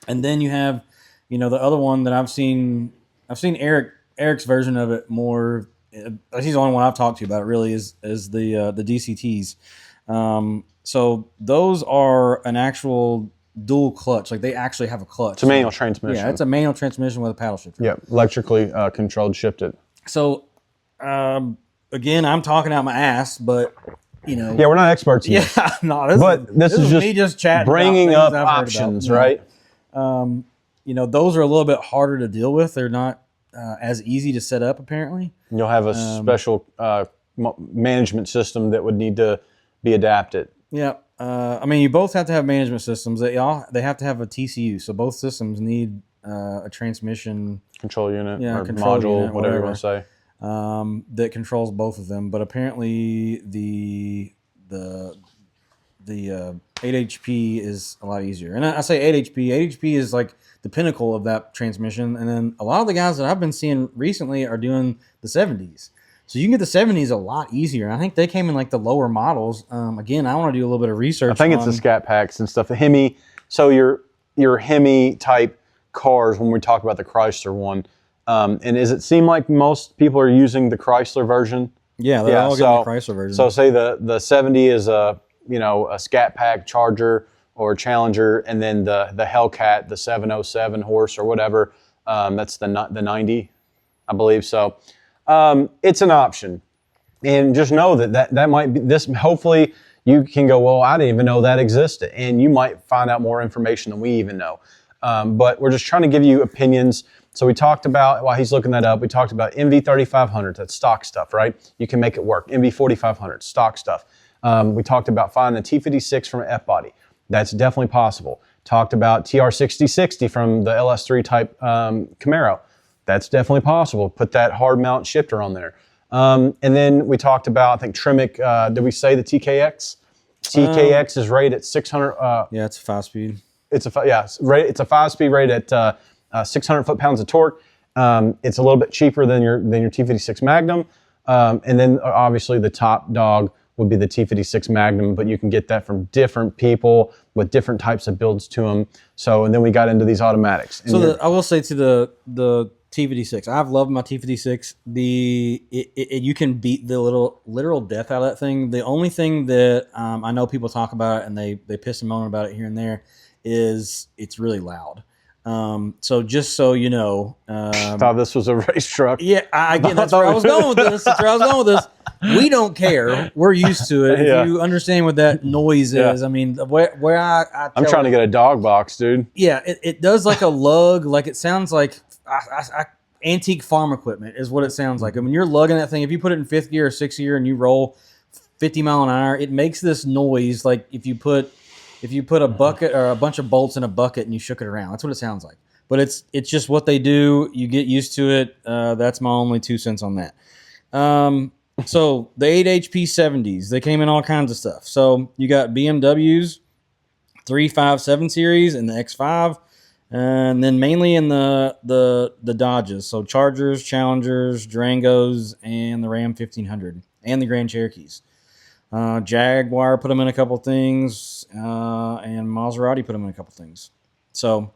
And then you have, the other one that I've seen Eric's version of it more. He's the only one I've talked to about it. Really is the DCTs. So those are an actual dual clutch. Like, they actually have a clutch. It's a manual transmission. Yeah, it's a manual transmission with a paddle shifter. Yeah, electrically controlled, shifted. So, again, I'm talking out my ass, but, Yeah, we're not experts in this. Yeah, no, this is just me just chatting bringing about up options, right? Those are a little bit harder to deal with. They're not as easy to set up, apparently. You'll have a special management system that would need to be adapted. Yeah. You both have to have management systems. They have to have a TCU, so both systems need a transmission control unit or control module, unit, whatever you want to say. That controls both of them. But apparently the 8 HP is a lot easier. And I say 8 HP. 8 HP is like the pinnacle of that transmission. And then a lot of the guys that I've been seeing recently are doing the 70s. So you can get the 70s a lot easier. And I think they came in like the lower models. Again, I want to do a little bit of research. I think it's the scat packs and stuff. The Hemi. So your Hemi type cars, when we talk about the Chrysler one, and does it seem like most people are using the Chrysler version? Yeah, they're all getting the Chrysler version. So say the 70 is a scat pack Charger or Challenger, and then the Hellcat, the 707 horse or whatever, that's the 90, I believe. So it's an option, and just know that might be this. Hopefully you can go, well, I didn't even know that existed, and you might find out more information than we even know. But we're just trying to give you opinions. So we talked about, while he's looking that up, we talked about MV3500, that's stock stuff, right? You can make it work. MV4500, stock stuff. We talked about finding a T56 from an F-body. That's definitely possible. Talked about TR6060 from the LS3 type Camaro. That's definitely possible. Put that hard mount shifter on there. And then we talked about, I think, Tremec, did we say the TKX? TKX is rated at 600. Yeah, it's a 5-speed. It's a 5-speed rated at 600 foot-pounds of torque. It's a little bit cheaper than your T56 Magnum. And then obviously the top dog would be the T56 Magnum, but you can get that from different people with different types of builds to them. So, and then we got into these automatics. And So I will say to the T56, I've loved my T56. You can beat the literal death out of that thing. The only thing that I know people talk about it and they piss and moan about it here and there is it's really loud. So just so you know, I thought this was a race truck. Yeah, again, that's where I was going with this. We don't care. We're used to it. Yeah. If you understand what that noise is, I mean, where I'm trying to get a dog box, dude. Yeah, it does like a lug. Like it sounds like antique farm equipment is what it sounds like. I mean, you're lugging that thing. If you put it in fifth gear or sixth gear and you roll 50 mile an hour, it makes this noise like if you put a bucket or a bunch of bolts in a bucket and you shook it around. That's what it sounds like. But it's just what they do. You get used to it. That's my only 2 cents on that. So the 8 HP 70s, they came in all kinds of stuff. So you got BMWs, 357 series and the X5, and then mainly in the Dodges. So Chargers, Challengers, Durangos, and the Ram 1500 and the Grand Cherokees. Jaguar put them in a couple things, and Maserati put them in a couple things. So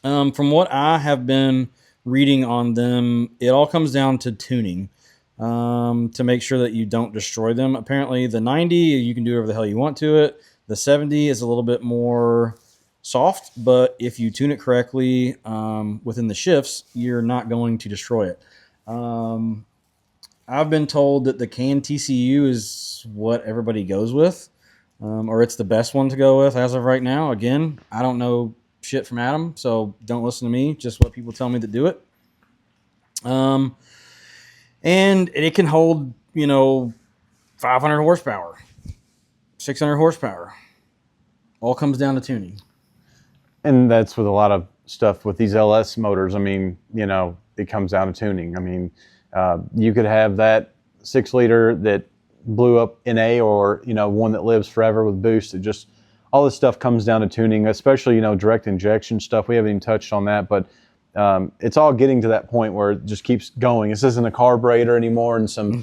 from what I have been reading on them, it all comes down to tuning to make sure that you don't destroy them. Apparently the 90, you can do whatever the hell you want to it. The 70 is a little bit more soft, but if you tune it correctly within the shifts, you're not going to destroy it. I've been told that the CAN TCU is what everybody goes with, or it's the best one to go with as of right now. Again, I don't know shit from Adam, so don't listen to me, just what people tell me to do it. And it can hold, 500 horsepower, 600 horsepower. All comes down to tuning. And that's with a lot of stuff with these LS motors. I mean, it comes down to tuning. I mean, you could have that 6-liter that blew up in A, or, one that lives forever with boost. It just, all this stuff comes down to tuning, especially, direct injection stuff. We haven't even touched on that, but it's all getting to that point where it just keeps going. This isn't a carburetor anymore and some,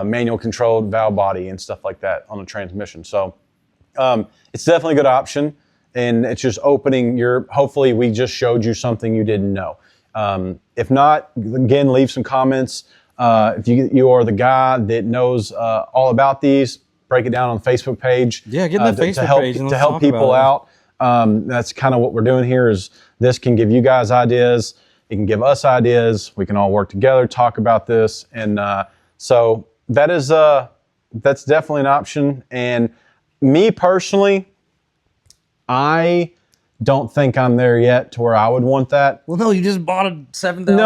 manual controlled valve body and stuff like that on a transmission. So it's definitely a good option, and it's just opening hopefully we just showed you something you didn't know. If not, again, leave some comments. If you are the guy that knows all about these, break it down on the Facebook page. Yeah, get in the Facebook page and to help people out. That's kind of what we're doing here. Is this can give you guys ideas, it can give us ideas. We can all work together, talk about this, and so that's definitely an option. And me personally, I don't think I'm there yet to where I would want that. Well, no, you just bought a $7,000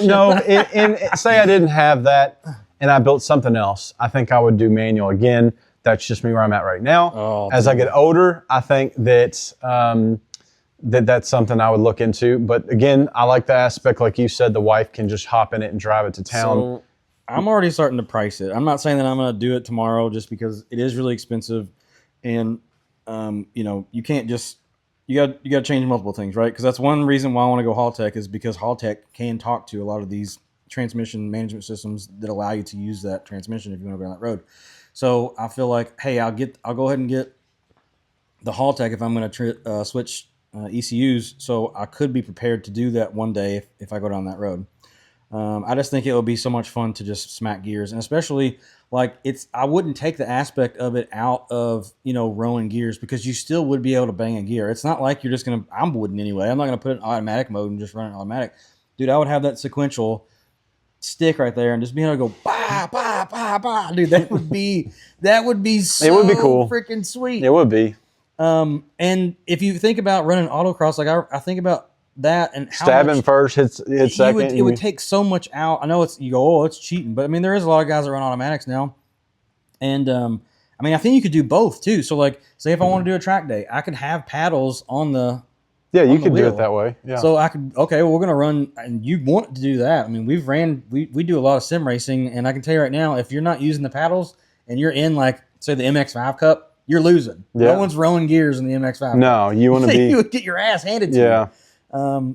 No. And say I didn't have that and I built something else, I think I would do manual again. That's just me where I'm at right now. As I get older, I think that that's something I would look into. But again, I like the aspect, like you said, the wife can just hop in it and drive it to town. So I'm already starting to price it. I'm not saying that I'm going to do it tomorrow just because it is really expensive. And, you can't just, you got to change multiple things, right? Because that's one reason why I want to go Haltech, is because Haltech can talk to a lot of these transmission management systems that allow you to use that transmission if you want to go down that road. So I feel like, hey, I'll go ahead and get the Haltech if I'm going to switch ECUs. So I could be prepared to do that one day if I go down that road. I just think it would be so much fun to just smack gears, and especially like I wouldn't take the aspect of it out of, rowing gears, because you still would be able to bang a gear. It's not like you're just going to, I wouldn't anyway. I'm not going to put it in automatic mode and just run it automatic. Dude, I would have that sequential stick right there and just be able to go, bah, bah, bah, bah. Dude, that would be so it would be cool. Freaking sweet. It would be. And if you think about running autocross, like I think about that and how stabbing much first, hit second. It would take so much out. I know it's cheating, but I mean, there is a lot of guys that run automatics now. And, I think you could do both too. So like, say if I want to do a track day, I could have paddles on the, you could do it that way. Yeah. So I could, okay, well, we're going to run, and you want to do that. I mean, we do a lot of sim racing, and I can tell you right now, if you're not using the paddles and you're in like, say the MX-5 Cup, you're losing. Yeah. No one's rowing gears in the MX-5. No, you want to be. You would get your ass handed to you.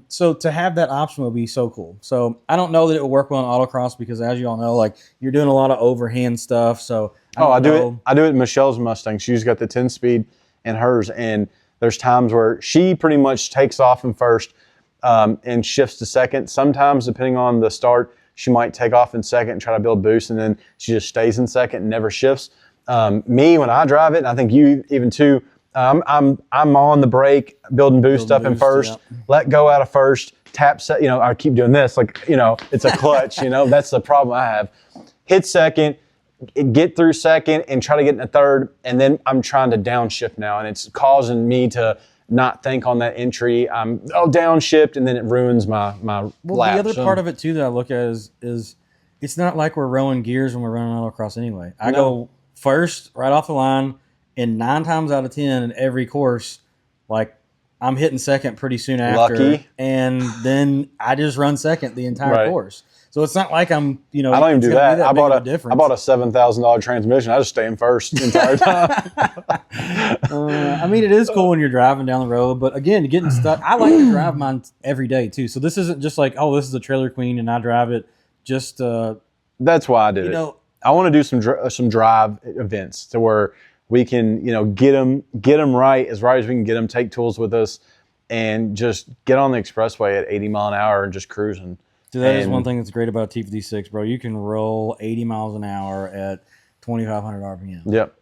So to have that option would be so cool. So I don't know that it would work well in autocross because, as you all know, like you're doing a lot of overhand stuff. So I do it in Michelle's Mustang. She's got the 10-speed in hers, and there's times where she pretty much takes off in first and shifts to second. Sometimes, depending on the start, she might take off in second and try to build boost, and then she just stays in second and never shifts. Me, when I drive it, and I think you even too, I'm on the brake, building boost up in first, yep. Let go out of first, tap set. I keep doing this like it's a clutch. That's the problem I have. Hit second, get through second, and try to get in the third, and then I'm trying to downshift now, and it's causing me to not think on that entry. I'm downshift, and then it ruins my lap. The other part of it too that I look at is it's not like we're rowing gears when we're running autocross anyway. I go first right off the line. And 9 times out of 10 in every course, like I'm hitting second pretty soon after. Lucky. And then I just run second the entire course. So it's not like I'm, I don't even do that. I bought a $7,000 transmission. I just stay in first the entire time. I mean, it is cool when you're driving down the road, but again, getting stuck. I like to drive mine every day too. So this isn't just like, this is a Trailer Queen and I drive it just. That's why I did it. I want to do some drive events to where we can, get them right as we can get them, take tools with us, and just get on the expressway at 80 mile an hour and just cruising. Dude, that is one thing that's great about T56, bro. You can roll 80 miles an hour at 2,500 RPM. Yep.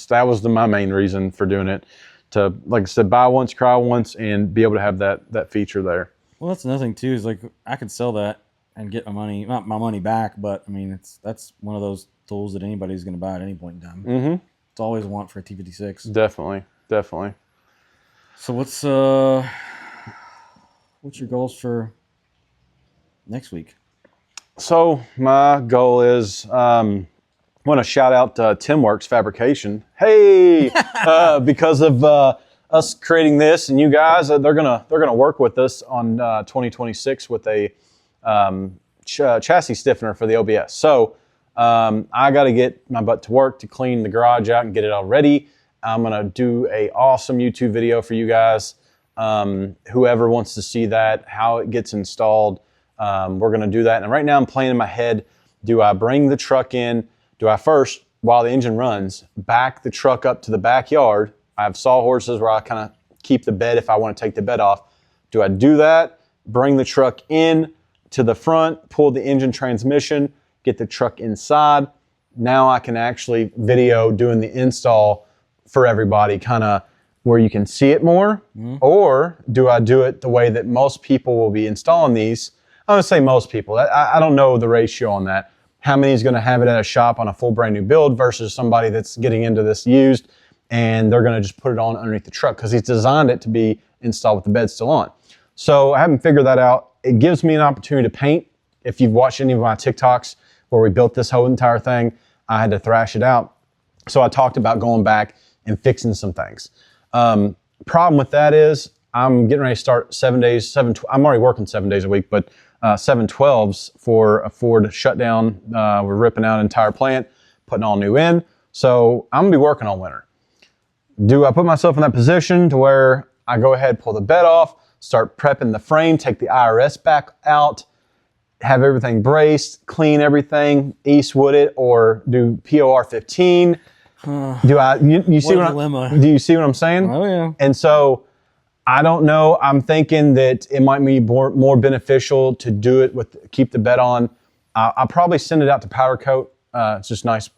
That was my main reason for doing it. To, like I said, buy once, cry once, and be able to have that feature there. Well, that's another thing, too, is like I could sell that and get not my money back, but, I mean, that's one of those tools that anybody's going to buy at any point in time. Mm-hmm. It's always a want for a T56. Definitely. So what's your goals for next week? So my goal is I want to shout out Timworks Fabrication. Hey, because of us creating this and you guys, they're gonna work with us on 2026 with a chassis stiffener for the OBS. So. I got to get my butt to work to clean the garage out and get it all ready. I'm going to do a awesome YouTube video for you guys. Whoever wants to see that, how it gets installed, we're going to do that. And right now I'm playing in my head, do I bring the truck in? Do I first, while the engine runs, back the truck up to the backyard? I have sawhorses where I kind of keep the bed if I want to take the bed off. Do I do that? Bring the truck in to the front, pull the engine transmission, get the truck inside. Now I can actually video doing the install for everybody, kind of where you can see it more. Mm-hmm. Or do I do it the way that most people will be installing these? I'm going to say most people. I don't know the ratio on that. How many is going to have it at a shop on a full brand new build versus somebody that's getting into this used and they're going to just put it on underneath the truck because he's designed it to be installed with the bed still on. So I haven't figured that out. It gives me an opportunity to paint. If you've watched any of my TikToks, where we built this whole entire thing, I had to thrash it out. So I talked about going back and fixing some things. Problem with that is I'm getting ready to start 7 days, I'm already working 7 days a week, but 7/12s for a Ford shutdown. We're ripping out an entire plant, putting all new in. So I'm gonna be working all winter. Do I put myself in that position to where I go ahead, pull the bed off, start prepping the frame, take the IRS back out, have everything braced, clean everything, Eastwood it, or do POR 15? Do I? You see what do you see what I'm saying? Oh yeah. And so I don't know. I'm thinking that it might be more beneficial to do it keep the bed on. I'll probably send it out to powder coat. It's just nice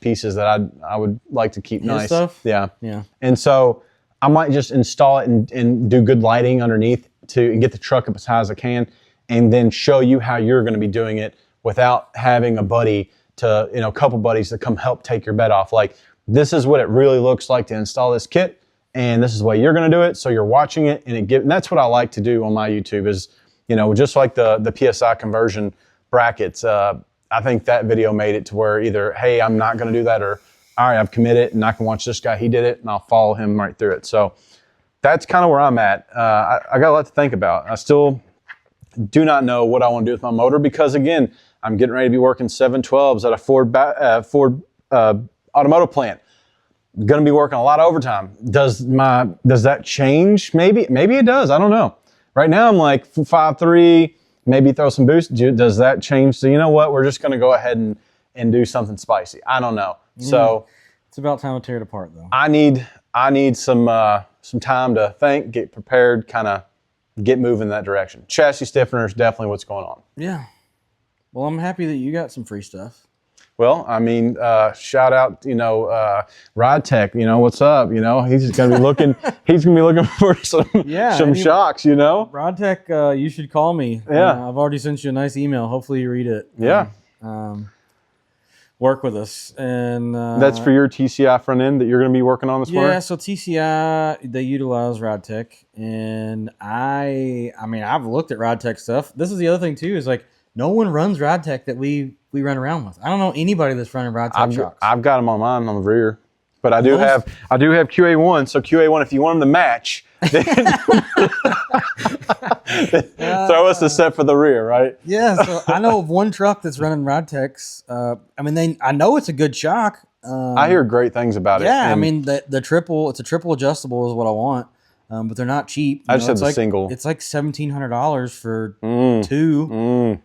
pieces that I would like to keep nice stuff. Yeah. Yeah. And so I might just install it and do good lighting underneath and get the truck up as high as I can. And then show you how you're going to be doing it without having a buddy a couple buddies to come help take your bed off. Like, this is what it really looks like to install this kit, and this is the way you're going to do it. So you're watching it, and that's what I like to do on my YouTube is, just like the PSI conversion brackets. I think that video made it to where either, hey, I'm not going to do that, or all right, I've committed, and I can watch this guy, he did it, and I'll follow him right through it. So that's kind of where I'm at. I got a lot to think about. I still do not know what I want to do with my motor because, again, I'm getting ready to be working 7/12s at a Ford automotive plant. Going to be working a lot of overtime. Does that change? Maybe it does. I don't know. Right now I'm like 5.3, maybe throw some boost. Does that change? So you know what? We're just going to go ahead and do something spicy. I don't know. So it's about time to tear it apart, though. I need some time to think, get prepared, kind of get moving in that direction. Chassis stiffener is definitely what's going on. Yeah. Well, I'm happy that you got some free stuff. Well, I mean, shout out, Ride Tech, what's up? He's just going to be looking, for some shocks, Rod Tech, you should call me. Yeah. I've already sent you a nice email. Hopefully you read it. Yeah. Work with us. And that's for your TCI front end that you're going to be working on this morning? Yeah, so TCI, they utilize Rod Tech. And I've looked at Rod Tech stuff. This is the other thing, too, is like, no one runs Rod Tech that we run around with. I don't know anybody that's running Rod Tech shocks. I've got them on mine on the rear, but I do have QA1. So QA1, if you want them to match, then throw us a set for the rear, right? Yeah. So I know of one truck that's running Rod Techs. I know it's a good shock. I hear great things about it. Yeah, the triple, it's a triple adjustable is what I want. But they're not cheap. I just have the single. It's like $1,700 for two.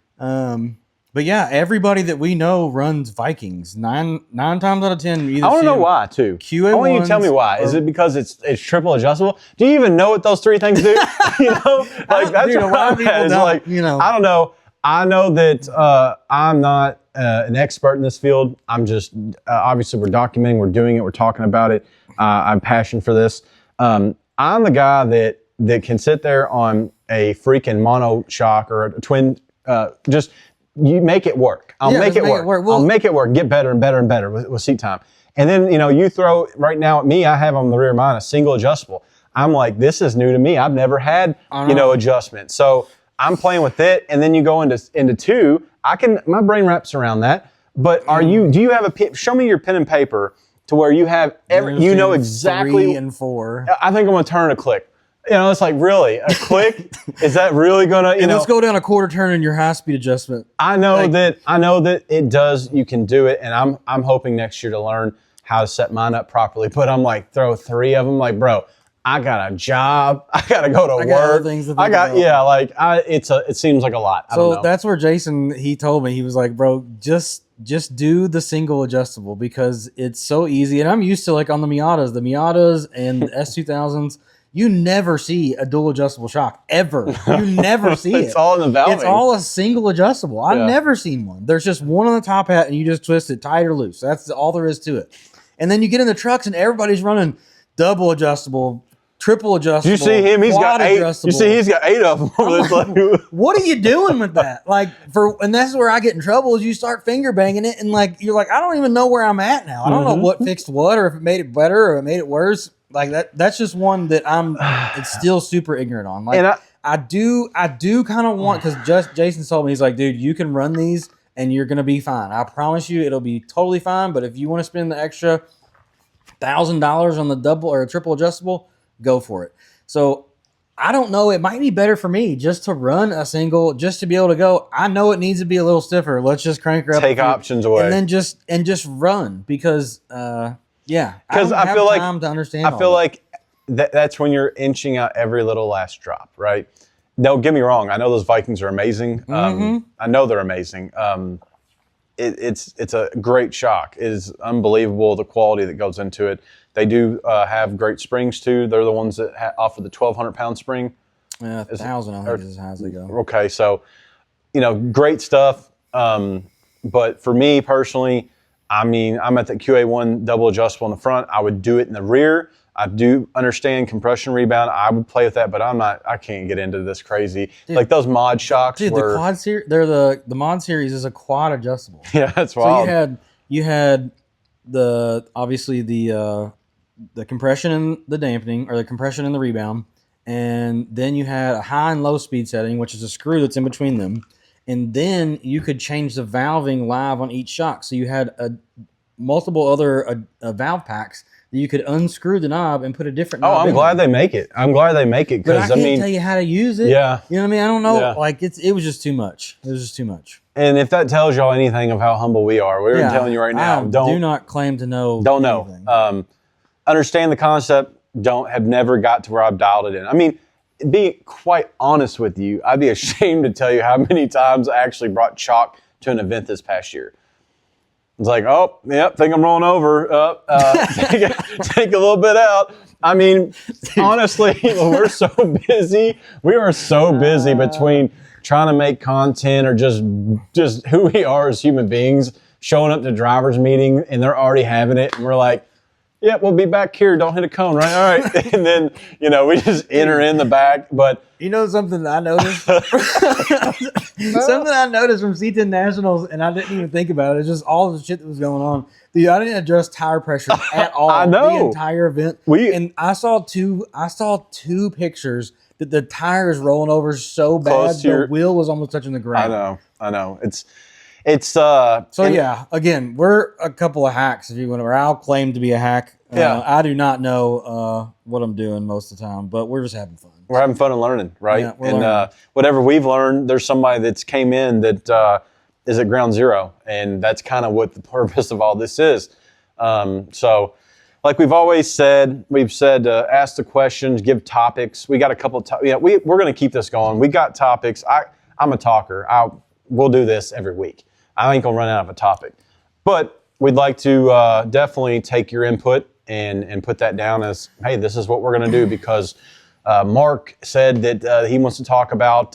But yeah, everybody that we know runs Vikings. Nine times out of 10. I want to know why too. QA1. I want you to tell me why. Is it because it's triple adjustable? Do you even know what those three things do? That's what I'm at. I don't know. I know that I'm not an expert in this field. I'm just obviously we're documenting, we're doing it, we're talking about it. I'm passionate for this. I'm the guy that can sit there on a freaking mono shock or a twin, just you make it work. I'll make it work. I'll make it work. Get better and better and better with seat time. And then, you throw right now at me, I have on the rear of mine a single adjustable. I'm like, this is new to me. I've never had, adjustment. So I'm playing with it. And then you go into two. My brain wraps around that. But do you have show me your pen and paper to where you have exactly 3 and 4. I think I'm gonna turn a click. It's like, really a click? Is that really gonna? Let's go down a quarter turn in your high speed adjustment. I know that it does. You can do it, and I'm hoping next year to learn how to set mine up properly. But I'm like, throw 3 of them. Like, bro, I got a job. I gotta go to work. Got things to think about. It seems like a lot. So that's where Jason, he told me, he was like, bro, just do the single adjustable because it's so easy. And I'm used to like on the Miatas and the S2000s, you never see a dual adjustable shock ever. You never see it. It's all in the valve. It's all a single adjustable. I've never seen one. There's just one on the top hat and you just twist it tight or loose. That's all there is to it. And then you get in the trucks and everybody's running double adjustable, triple adjustable. You see him? He's got 8. Adjustable. You see, he's got 8 of them. Like, what are you doing with that? And that's where I get in trouble is you start finger banging it and you're like, I don't even know where I'm at now. I don't know what fixed what or if it made it better or it made it worse. Like that's just one that it's still super ignorant on. Like I do kind of want, because Jason told me, he's like, dude, you can run these and you're gonna be fine. I promise you, it'll be totally fine. But if you want to spend the extra $1,000 on the double or triple adjustable, go for it. So I don't know. It might be better for me just to run a single, just to be able to go. I know it needs to be a little stiffer. Let's just crank her up. Take options away, and then just run because. Because I feel like time to understand. I feel like that's when you're inching out every little last drop, right? Don't get me wrong. I know those Vikings are amazing. I know they're amazing. It's a great shock. It is unbelievable the quality that goes into it. They do have great springs too. They're the ones that offer the 1,200-pound spring. Yeah, 1,000 I think is as high as they go. Okay, so great stuff. But for me personally, I'm at the QA1 double adjustable in the front. I would do it in the rear. I do understand compression rebound. I would play with that, but I can't get into this crazy. Dude, like those mod shocks. Dude, the quad series, the mod series is a quad adjustable. Yeah, that's wild. So you had obviously the compression and the dampening, or the compression and the rebound, and then you had a high and low speed setting, which is a screw that's in between them. And then you could change the valving live on each shock. So you had multiple other valve packs that you could unscrew the knob and put a different knob. I'm glad they make it. But I can't tell you how to use it. Yeah. You know what I mean? I don't know. Yeah. It was just too much. It was just too much. And if that tells y'all anything of how humble we are, we're telling you right now. Do not claim to know. Don't anything. know. Understand the concept. Have never got to where I've dialed it in. I mean, be quite honest with you, I'd be ashamed to tell you how many times I actually brought chalk to an event this past year. It's like, oh, yep, think I'm rolling over. Take a little bit out. I mean, honestly, we're so busy. We are so busy between trying to make content or just who we are as human beings, showing up to drivers meeting and they're already having it. And we're like, yeah, we'll be back here. Don't hit a cone, right? All right. And then, we just enter in the back. But something I noticed? Something I noticed from C10 Nationals, and I didn't even think about it. It's just all the shit that was going on. Dude, I didn't address tire pressure at all. I know. The entire event. And I saw two pictures that the tires rolling over so bad the wheel was almost touching the ground. I know. Yeah, again, we're a couple of hacks, if you want to. I'll claim to be a hack. I do not know what I'm doing most of the time, but we're just having fun. We're having fun and learning, right? Yeah, we're learning. Whatever we've learned, there's somebody that's came in that is at ground zero, and that's kind of what the purpose of all this is. So, like we've always said, ask the questions, give topics. We got a couple of we're going to keep this going. We got topics. I'm a talker. We'll do this every week. I ain't going to run out of a topic. But we'd like to definitely take your input and put that down as, hey, this is what we're going to do, because Mark said that he wants to talk about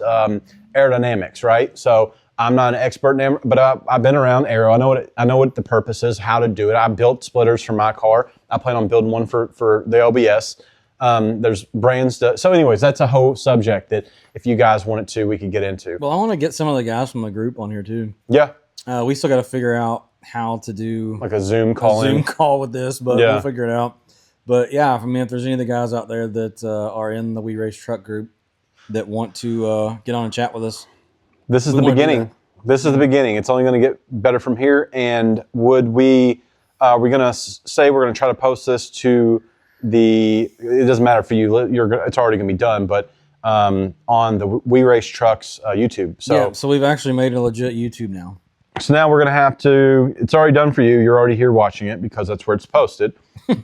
aerodynamics, right? So I'm not an expert in but I've been around aero. I know what the purpose is, how to do it. I built splitters for my car. I plan on building one for the OBS. There's brands. So anyways, that's a whole subject that if you guys wanted to, we could get into. Well, I want to get some of the guys from the group on here too. Yeah. We still got to figure out how to do like a Zoom call with this, but we'll figure it out. But yeah, I mean, if there's any of the guys out there that are in the We Race Truck group that want to get on and chat with us, this is the beginning. This is the beginning. It's only going to get better from here. And we're going to say we're going to try to post this to it doesn't matter for you. It's already going to be done, but on the We Race Trucks YouTube. So we've actually made a legit YouTube now. So now we're going to have to, it's already done for you. You're already here watching it because that's where it's posted.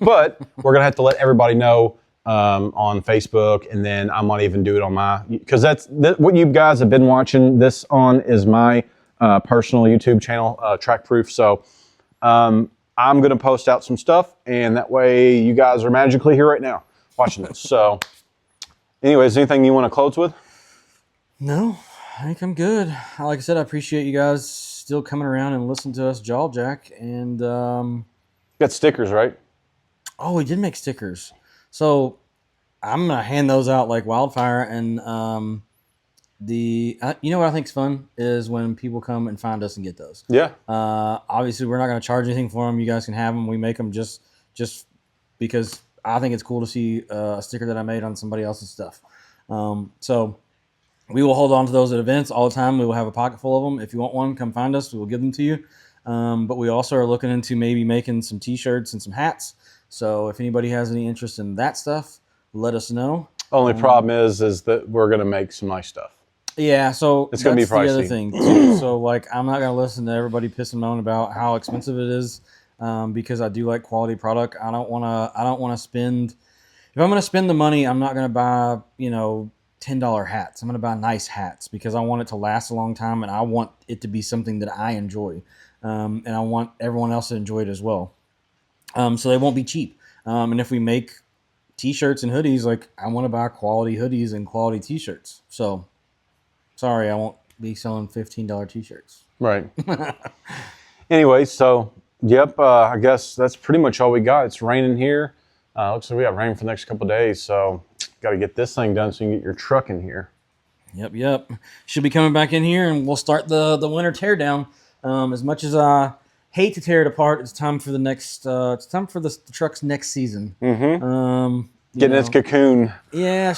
But we're going to have to let everybody know on Facebook, and then I might even do it on my, because that's what you guys have been watching this on is my personal YouTube channel, Track Proof. So I'm going to post out some stuff, and that way you guys are magically here right now watching this. So anyways, anything you want to close with? No, I think I'm good. Like I said, I appreciate you guys still coming around and listening to us jaw jack. And got stickers, right? Oh, we did make stickers. So I'm gonna hand those out like wildfire. And you know what I think is fun is when people come and find us and get those. Yeah. Obviously, we're not gonna charge anything for them. You guys can have them. We make them just because I think it's cool to see a sticker that I made on somebody else's stuff. So we will hold on to those at events all the time. We will have a pocket full of them. If you want one, come find us. We will give them to you. But we also are looking into maybe making some T-shirts and some hats. So if anybody has any interest in that stuff, let us know. Only problem is that we're going to make some nice stuff. Yeah, so it's going to be pricey. The other thing too. So like, I'm not going to listen to everybody piss and moan about how expensive it is, because I do like quality product. I don't want to spend. If I'm going to spend the money, I'm not going to buy $10 hats. I'm going to buy nice hats because I want it to last a long time, and I want it to be something that I enjoy, and I want everyone else to enjoy it as well. So they won't be cheap. And if we make T-shirts and hoodies, like I want to buy quality hoodies and quality T-shirts. So sorry, I won't be selling $15 T-shirts. Right. Anyway, so yep, I guess that's pretty much all we got. It's raining here. Looks like we got rain for the next couple of days, so got to get this thing done so you can get your truck in here. Yep. Should be coming back in here, and we'll start the winter teardown. As much as I hate to tear it apart, it's time for the next. It's time for the truck's next season. Mm-hmm. Getting its cocoon. Yeah,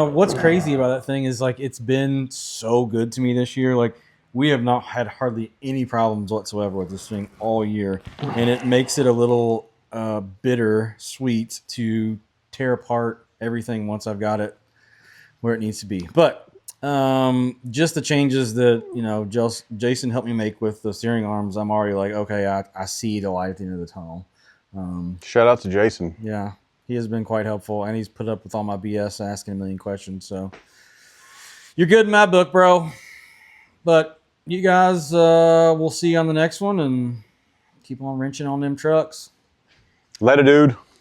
what's crazy about that thing is like it's been so good to me this year. Like we have not had hardly any problems whatsoever with this thing all year, and it makes it a little bitter sweet to tear apart everything once I've got it where it needs to be. But just the changes that Jason helped me make with the steering arms, I'm already like, okay, I see the light at the end of the tunnel. Shout out to Jason. Yeah, He has been quite helpful, and he's put up with all my BS asking a million questions. So you're good in my book, bro. But you guys, we'll see you on the next one, and keep on wrenching on them trucks. Later, dude.